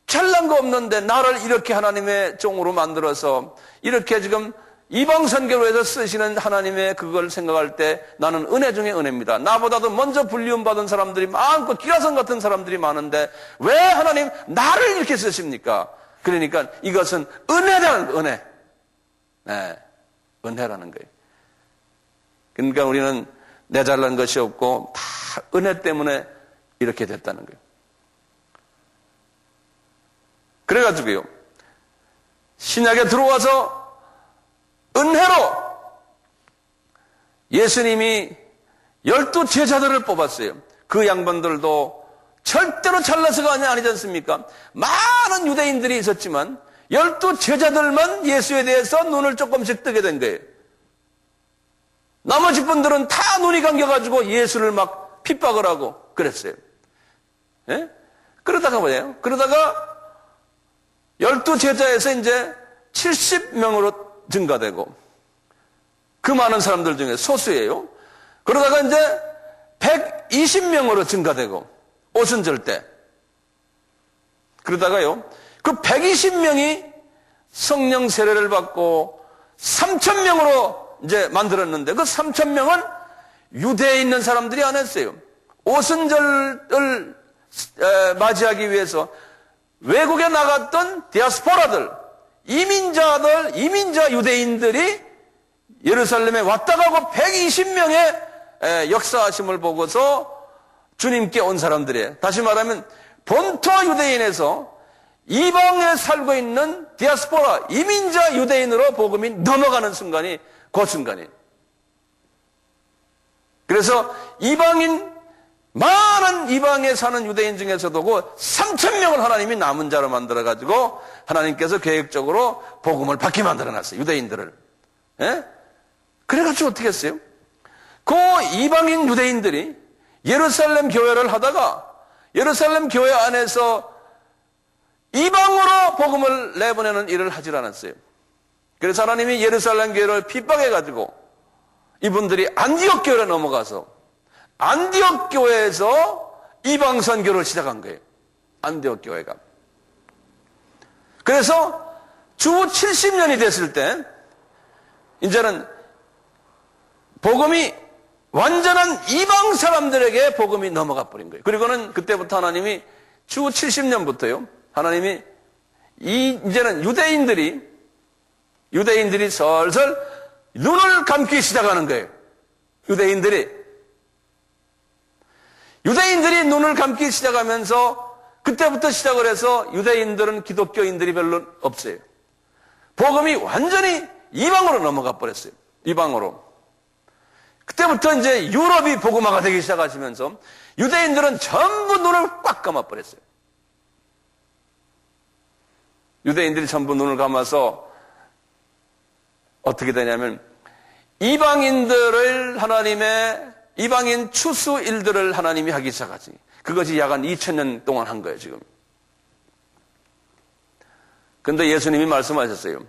잘난 거 없는데 나를 이렇게 하나님의 종으로 만들어서 이렇게 지금 이방 선교로 해서 쓰시는 하나님의 그걸 생각할 때 나는 은혜 중에 은혜입니다. 나보다도 먼저 불리움 받은 사람들이 많고 기라성 같은 사람들이 많은데 왜 하나님 나를 이렇게 쓰십니까? 그러니까 이것은 은혜라는 거예요. 은혜. 네, 은혜라는 거예요. 그러니까 우리는 내 잘난 것이 없고 다 은혜 때문에 이렇게 됐다는 거예요. 그래가지고요, 신약에 들어와서 은혜로 예수님이 12 제자들을 뽑았어요. 그 양반들도 절대로 잘나서가 아니지 않습니까? 많은 유대인들이 있었지만 12 제자들만 예수에 대해서 눈을 조금씩 뜨게 된 거예요. 나머지 분들은 다 눈이 감겨가지고 예수를 막 핍박을 하고 그랬어요. 예? 그러다가 뭐예요? 그러다가 12제자에서 이제 70명으로 증가되고, 그 많은 사람들 중에 소수예요. 그러다가 이제 120명으로 증가되고, 오순절 때. 그러다가요, 그 120명이 성령 세례를 받고 3,000명으로 이제 만들었는데, 그 3,000명은 유대에 있는 사람들이 안 했어요. 오순절을 맞이하기 위해서 외국에 나갔던 디아스포라들, 이민자 유대인들이 예루살렘에 왔다 가고 120명의 역사하심을 보고서 주님께 온 사람들이에요. 다시 말하면 본토 유대인에서 이방에 살고 있는 디아스포라, 이민자 유대인으로 복음이 넘어가는 순간이 그 순간이에요. 그래서 많은 이방에 사는 유대인 중에서도 그 3,000명을 하나님이 남은 자로 만들어가지고 하나님께서 계획적으로 복음을 받게 만들어놨어요. 유대인들을. 예? 그래가지고 어떻게 했어요? 그 이방인 유대인들이 예루살렘 교회를 하다가 예루살렘 교회 안에서 이방으로 복음을 내보내는 일을 하질 않았어요. 그래서 하나님이 예루살렘 교회를 핍박해가지고 이분들이 안디옥 교회로 넘어가서 안디옥 교회에서 이방 선교를 시작한 거예요. 안디옥 교회가. 그래서 주 70년이 됐을 때 이제는 복음이 완전한 이방 사람들에게 복음이 넘어가 버린 거예요. 그리고는 그때부터 하나님이 주 70년부터요. 하나님이 이제는 유대인들이 슬슬 눈을 감기 시작하는 거예요. 유대인들이 눈을 감기 시작하면서 그때부터 시작을 해서 유대인들은 기독교인들이 별로 없어요. 복음이 완전히 이방으로 넘어가 버렸어요. 이방으로. 그때부터 이제 유럽이 복음화가 되기 시작하시면서 유대인들은 전부 눈을 꽉 감아 버렸어요. 유대인들이 전부 눈을 감아서 어떻게 되냐면 이방인 추수 일들을 하나님이 하기 시작하지. 그것이 약 한 2000년 동안 한 거예요, 지금. 근데 예수님이 말씀하셨어요.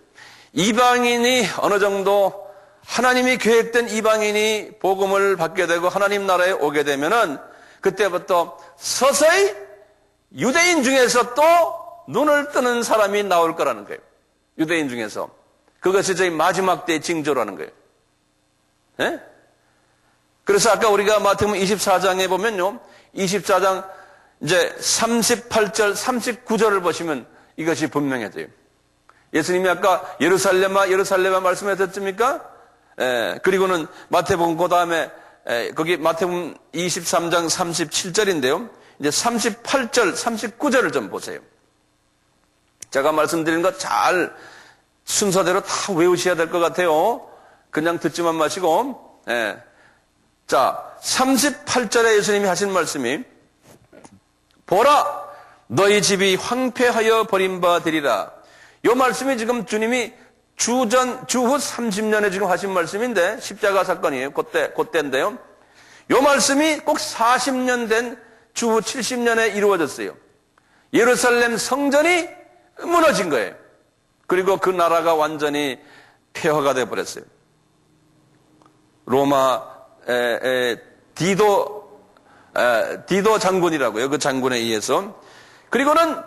이방인이 어느 정도 하나님이 계획된 이방인이 복음을 받게 되고 하나님 나라에 오게 되면은 그때부터 서서히 유대인 중에서 또 눈을 뜨는 사람이 나올 거라는 거예요. 유대인 중에서. 그것이 저희 마지막 때의 징조라는 거예요. 예? 그래서 아까 우리가 마태복음 24장에 보면요. 24장 이제 38절, 39절을 보시면 이것이 분명해져요. 예수님이 아까 예루살렘아 말씀하셨습니까? 그리고는 마태복음 그 다음에 거기 마태복음 23장 37절인데요. 이제 38절, 39절을 좀 보세요. 제가 말씀드린 것 잘 순서대로 다 외우셔야 될 것 같아요. 그냥 듣지만 마시고. 자, 38절에 예수님이 하신 말씀이 보라 너희 집이 황폐하여 버림받으리라. 이 말씀이 지금 주님이 주후 30년에 지금 하신 말씀인데 십자가 사건이에요. 그때인데요. 이 말씀이 꼭 40년 된 주후 70년에 이루어졌어요. 예루살렘 성전이 무너진 거예요. 그리고 그 나라가 완전히 폐허가 되어 버렸어요. 로마 디도 장군이라고요. 그 장군에 의해서. 그리고는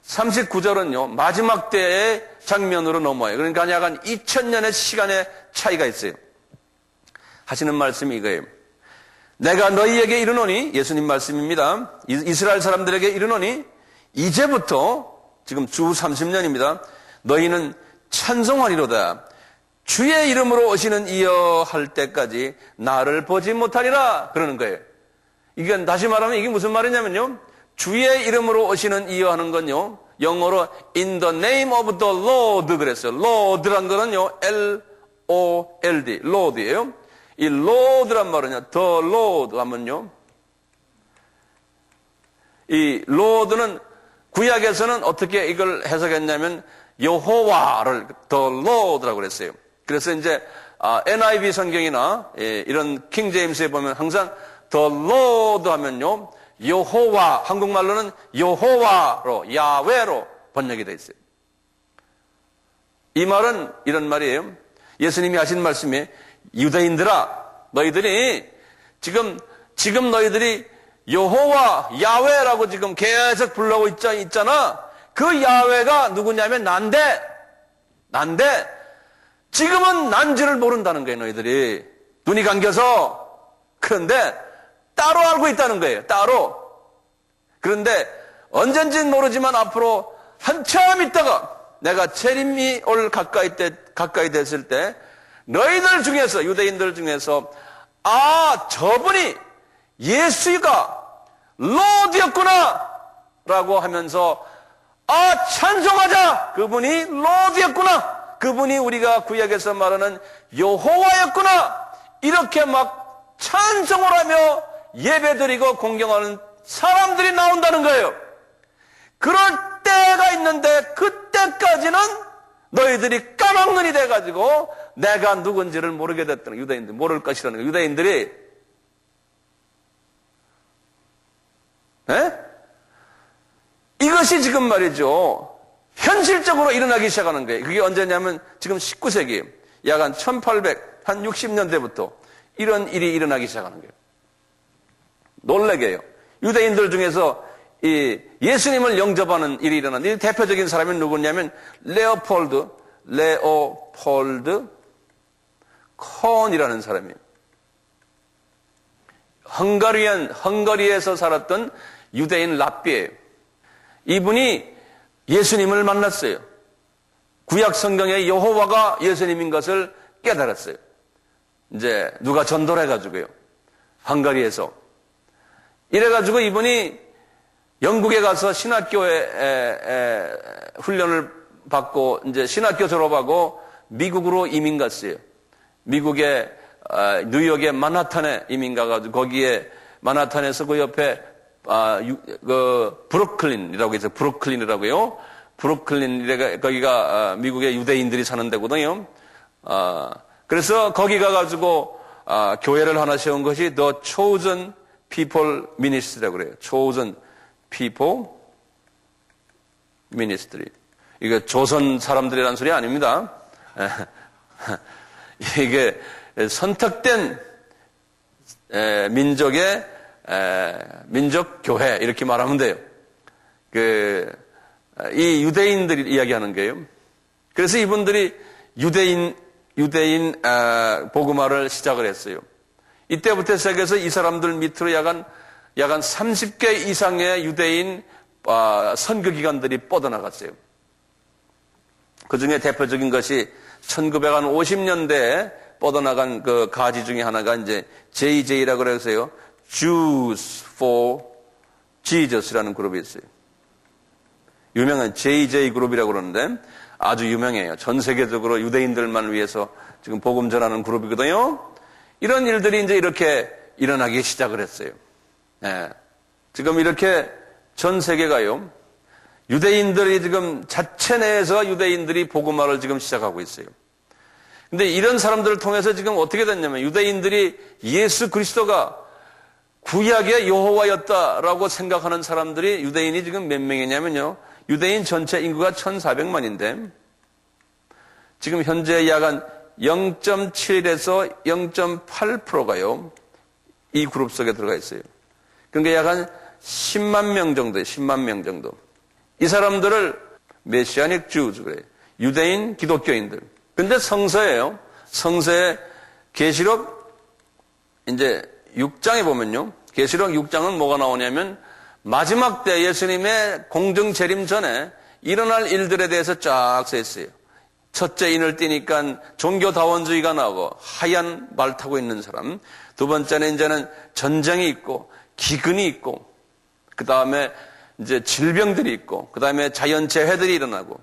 39절은요. 마지막 때의 장면으로 넘어요. 그러니까 약 한 2000년의 시간의 차이가 있어요. 하시는 말씀이 이거예요. 내가 너희에게 이르노니, 예수님 말씀입니다. 이스라엘 사람들에게 이르노니 이제부터 지금 주 30년입니다. 너희는 찬송하리로다. 주의 이름으로 오시는 이여 할 때까지 나를 보지 못하리라. 그러는 거예요. 이게 다시 말하면 이게 무슨 말이냐면요. 주의 이름으로 오시는 이여 하는 건요. 영어로 in the name of the Lord 그랬어요. Lord란 거는요. L-O-L-D. Lord이에요. 이 Lord란 말은요. The Lord 하면요. 이 Lord는 구약에서는 어떻게 이걸 해석했냐면 여호와를 The Lord라고 그랬어요. 그래서 이제 NIV 성경이나 이런 킹 제임스에 보면 항상 The Lord 하면요. 여호와, 한국말로는 여호와로, 야외로 번역이 되어 있어요. 이 말은 이런 말이에요. 예수님이 하신 말씀이 유대인들아, 너희들이 지금 너희들이 여호와, 야훼라고 지금 계속 불러오고 있잖아. 그 야훼가 누구냐면 난데 지금은 난지를 모른다는 거예요, 너희들이. 눈이 감겨서. 그런데 따로 알고 있다는 거예요, 따로. 그런데 언젠지는 모르지만 앞으로 한참 있다가 내가 재림이 올 가까이 됐을 때 너희들 중에서, 유대인들 중에서 저분이 예수가 로드였구나 라고 하면서 찬송하자, 그분이 로드였구나, 그분이 우리가 구약에서 말하는 여호와였구나, 이렇게 막 찬송을 하며 예배드리고 공경하는 사람들이 나온다는 거예요. 그럴 때가 있는데 그때까지는 너희들이 까막눈이 돼가지고 내가 누군지를 모르게 됐다는, 유대인들 모를 것이라는 거예요. 유대인들이 이것이 지금 말이죠, 현실적으로 일어나기 시작하는 거예요. 그게 언제냐면 지금 19세기 약 한 1860년대부터 이런 일이 일어나기 시작하는 거예요. 놀라게 해요. 유대인들 중에서 이 예수님을 영접하는 일이 일어난, 이 대표적인 사람이 누구냐면 레오폴드 콘이라는 사람이에요. 헝가리에서 살았던 유대인 랍비예요. 이분이 예수님을 만났어요. 구약 성경의 여호와가 예수님인 것을 깨달았어요. 이제 누가 전도를 해가지고요, 헝가리에서. 이래가지고 이분이 영국에 가서 신학교에 훈련을 받고 이제 신학교 졸업하고 미국으로 이민 갔어요. 미국의 뉴욕의 만하탄에 이민 가가지고 거기에 만하탄에서 그 옆에 브루클린이라고 해서 브루클린이라고요. 브루클린, 거기가 미국의 유대인들이 사는 데거든요. 그래서 거기 가가지고 교회를 하나 세운 것이 The Chosen People Ministry라고 그래요. Chosen People Ministry. 이거 조선 사람들이라는 소리 아닙니다. 이게 선택된 민족의 민족교회, 이렇게 말하면 돼요. 이 유대인들이 이야기하는 거예요. 그래서 이분들이 유대인 복음화를 시작을 했어요. 이때부터 시작해서 이 사람들 밑으로 약 한 30개 이상의 유대인 선교기관들이 뻗어나갔어요. 그 중에 대표적인 것이 1950년대에 뻗어나간 그 가지 중에 하나가 이제 JJ라고 그래서요, Jews for Jesus라는 그룹이 있어요. 유명한 JJ 그룹이라고 그러는데 아주 유명해요. 전 세계적으로 유대인들만 위해서 지금 복음 전하는 그룹이거든요. 이런 일들이 이제 이렇게 일어나기 시작을 했어요. 지금 이렇게 전 세계가요, 유대인들이 지금 자체 내에서 유대인들이 복음화를 지금 시작하고 있어요. 근데 이런 사람들을 통해서 지금 어떻게 됐냐면 유대인들이 예수 그리스도가 구약의 여호와였다라고 생각하는 사람들이 유대인이 지금 몇 명이냐면요, 유대인 전체 인구가 1400만인데 지금 현재 약 한 0.7에서 0.8%가요 이 그룹 속에 들어가 있어요. 그러니까 약 한 10만 명 정도예요. 10만 명 정도. 이 사람들을 메시아닉 주즈 그래요. 유대인 기독교인들. 근데 성서예요. 성서에 계시록 이제 6장에 보면요, 계시록 6장은 뭐가 나오냐면 마지막 때 예수님의 공중 재림 전에 일어날 일들에 대해서 쫙 써 있어요. 첫째 인을 띠니까 종교다원주의가 나오고 하얀 말 타고 있는 사람. 두 번째는 이제는 전쟁이 있고 기근이 있고, 그 다음에 이제 질병들이 있고, 그 다음에 자연재해들이 일어나고,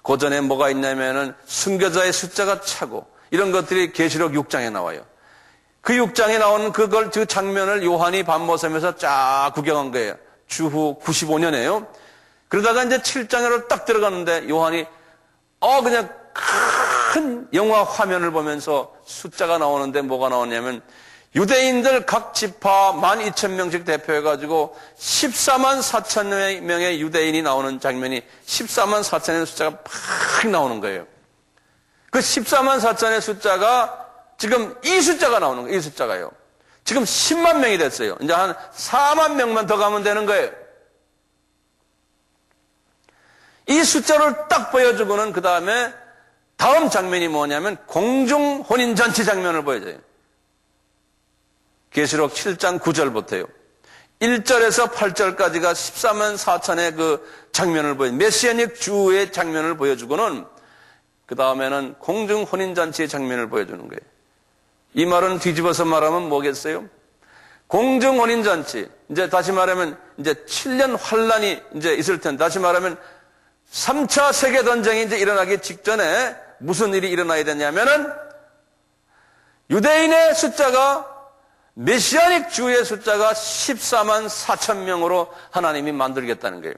그 전에 뭐가 있냐면은 순교자의 숫자가 차고, 이런 것들이 계시록 6장에 나와요. 그 6장에 나오는 그 장면을 요한이 밤모섬에서 쫙 구경한 거예요. 주후 95년에요. 그러다가 이제 7장으로 딱 들어갔는데 요한이 그냥 큰 영화 화면을 보면서 숫자가 나오는데 뭐가 나오냐면 유대인들 각 지파 12,000명씩 대표해가지고 14만 4천 명의 유대인이 나오는 장면이 14만 4천의 숫자가 팍 나오는 거예요. 그 14만 4천의 숫자가 지금 이 숫자가 나오는 거예요. 이 숫자가요. 지금 10만 명이 됐어요. 이제 한 4만 명만 더 가면 되는 거예요. 이 숫자를 딱 보여주고는 그 다음에 다음 장면이 뭐냐면 공중 혼인잔치 장면을 보여줘요. 계시록 7장 9절부터요. 1절에서 8절까지가 14만 4천의 그 장면을 메시아닉 주의 장면을 보여주고는 그 다음에는 공중 혼인잔치의 장면을 보여주는 거예요. 이 말은 뒤집어서 말하면 뭐겠어요? 공중 혼인잔치. 이제 다시 말하면 이제 7년 환란이 이제 있을 텐데 다시 말하면 3차 세계전쟁이 이제 일어나기 직전에 무슨 일이 일어나야 되냐면은 유대인의 숫자가 메시아닉 주의 숫자가 14만 4천 명으로 하나님이 만들겠다는 거예요.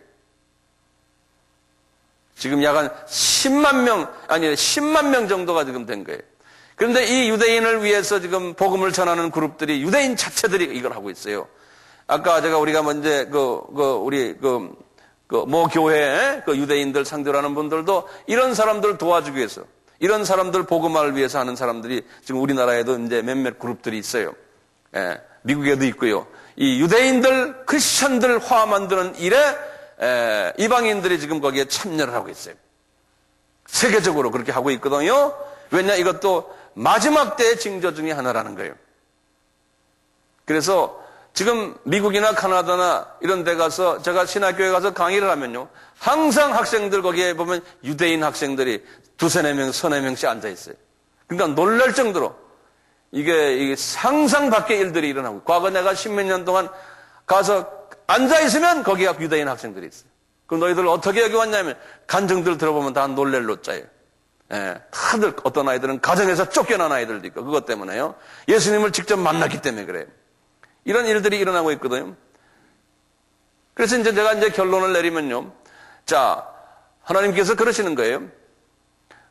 지금 약 한 10만 명, 아니 10만 명 정도가 지금 된 거예요. 그런데 이 유대인을 위해서 지금 복음을 전하는 그룹들이 유대인 자체들이 이걸 하고 있어요. 아까 우리가 먼저 모 교회 유대인들 상대로 하는 분들도 이런 사람들 도와주기 위해서, 이런 사람들 복음화를 위해서 하는 사람들이 지금 우리나라에도 이제 몇몇 그룹들이 있어요. 예, 미국에도 있고요. 이 유대인들, 크리스천들 화 만드는 일에 이방인들이 지금 거기에 참여를 하고 있어요. 세계적으로 그렇게 하고 있거든요. 왜냐, 이것도 마지막 때의 징조 중에 하나라는 거예요. 그래서 지금 미국이나 카나다나 이런 데 가서 제가 신학교에 가서 강의를 하면요. 항상 학생들 거기에 보면 유대인 학생들이 두세 명, 서너 명씩 앉아 있어요. 그러니까 놀랄 정도로 이게 상상 밖의 일들이 일어나고, 과거 내가 십몇 년 동안 가서 앉아 있으면 거기가 유대인 학생들이 있어요. 그럼 너희들 어떻게 여기 왔냐면 간증들 들어보면 다 놀랄 노자예요. 예, 다들 어떤 아이들은 가정에서 쫓겨난 아이들도 있고 그것 때문에요. 예수님을 직접 만났기 때문에 그래요. 이런 일들이 일어나고 있거든요. 그래서 이제 제가 결론을 내리면요. 자, 하나님께서 그러시는 거예요.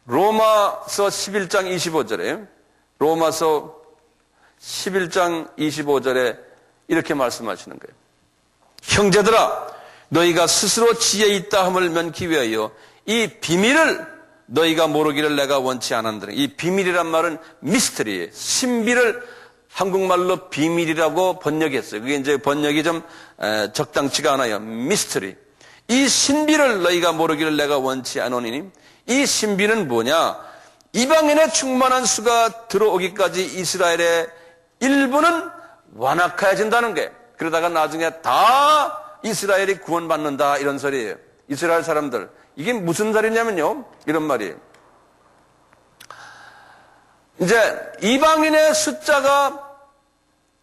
로마서 11장 25절에 로마서 11장 25절에 이렇게 말씀하시는 거예요. 형제들아, 너희가 스스로 지혜 있다 함을 면기 위하여 이 비밀을 너희가 모르기를 내가 원치 않았느니라. 이 비밀이란 말은 미스터리예요. 신비를 한국말로 비밀이라고 번역했어요. 그게 이제 번역이 좀 적당치가 않아요. 미스터리. 이 신비를 너희가 모르기를 내가 원치 않으니, 이 신비는 뭐냐? 이방인의 충만한 수가 들어오기까지 이스라엘의 일부는 완악해진다는 거예요. 그러다가 나중에 다 이스라엘이 구원받는다, 이런 소리예요. 이스라엘 사람들. 이게 무슨 소리냐면요, 이런 말이에요. 이제 이방인의 숫자가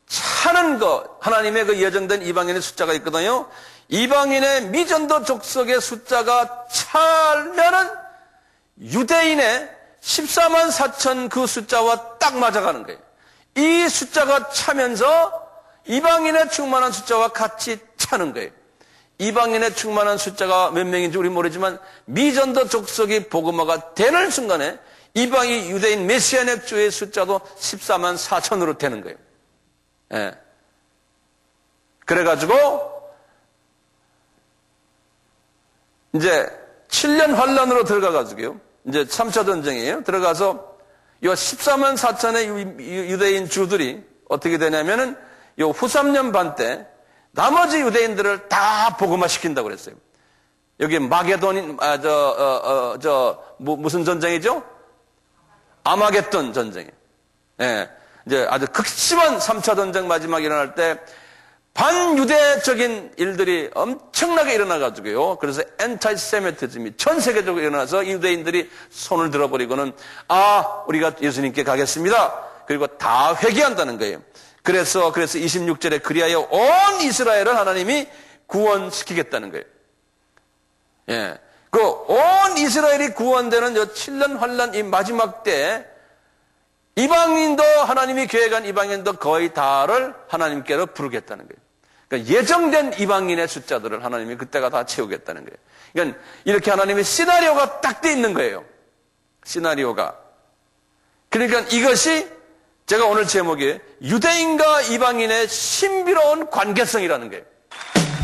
차는 것, 하나님의 그 예정된 이방인의 숫자가 있거든요. 이방인의 미전도 족속의 숫자가 차면은 유대인의 14만 4천 그 숫자와 딱 맞아가는 거예요. 이 숫자가 차면서 이방인의 충만한 숫자와 같이 차는 거예요. 이방인의 충만한 숫자가 몇 명인지 우리 모르지만 미전도 족속이 복음화가 되는 순간에 이방인 유대인 메시아닉 주의 숫자도 14만 4천으로 되는 거예요. 예. 그래가지고 이제 7년 환란으로 들어가가지고요. 이제 3차 전쟁이에요. 들어가서 이 14만 4천의 유대인 주들이 어떻게 되냐면은 요 후 3년 반 때 나머지 유대인들을 다 복음화 시킨다고 그랬어요. 여기 마게돈, 무슨 전쟁이죠? 아마겟돈 전쟁이에요. 예. 이제 아주 극심한 3차 전쟁 마지막에 일어날 때 반유대적인 일들이 엄청나게 일어나가지고요. 그래서 엔타이세미티즘이 전 세계적으로 일어나서 유대인들이 손을 들어버리고는 우리가 예수님께 가겠습니다. 그리고 다 회개한다는 거예요. 그래서 26절에 그리하여 온 이스라엘을 하나님이 구원시키겠다는 거예요. 예. 그 온 이스라엘이 구원되는 7년 환란 이 마지막 때 이방인도 하나님이 계획한 이방인도 거의 다를 하나님께로 부르겠다는 거예요. 그러니까 예정된 이방인의 숫자들을 하나님이 그때가 다 채우겠다는 거예요. 그러니까 이렇게 하나님의 시나리오가 딱 돼 있는 거예요. 시나리오가. 그러니까 이것이 제가 오늘 제목에 유대인과 이방인의 신비로운 관계성이라는 거예요.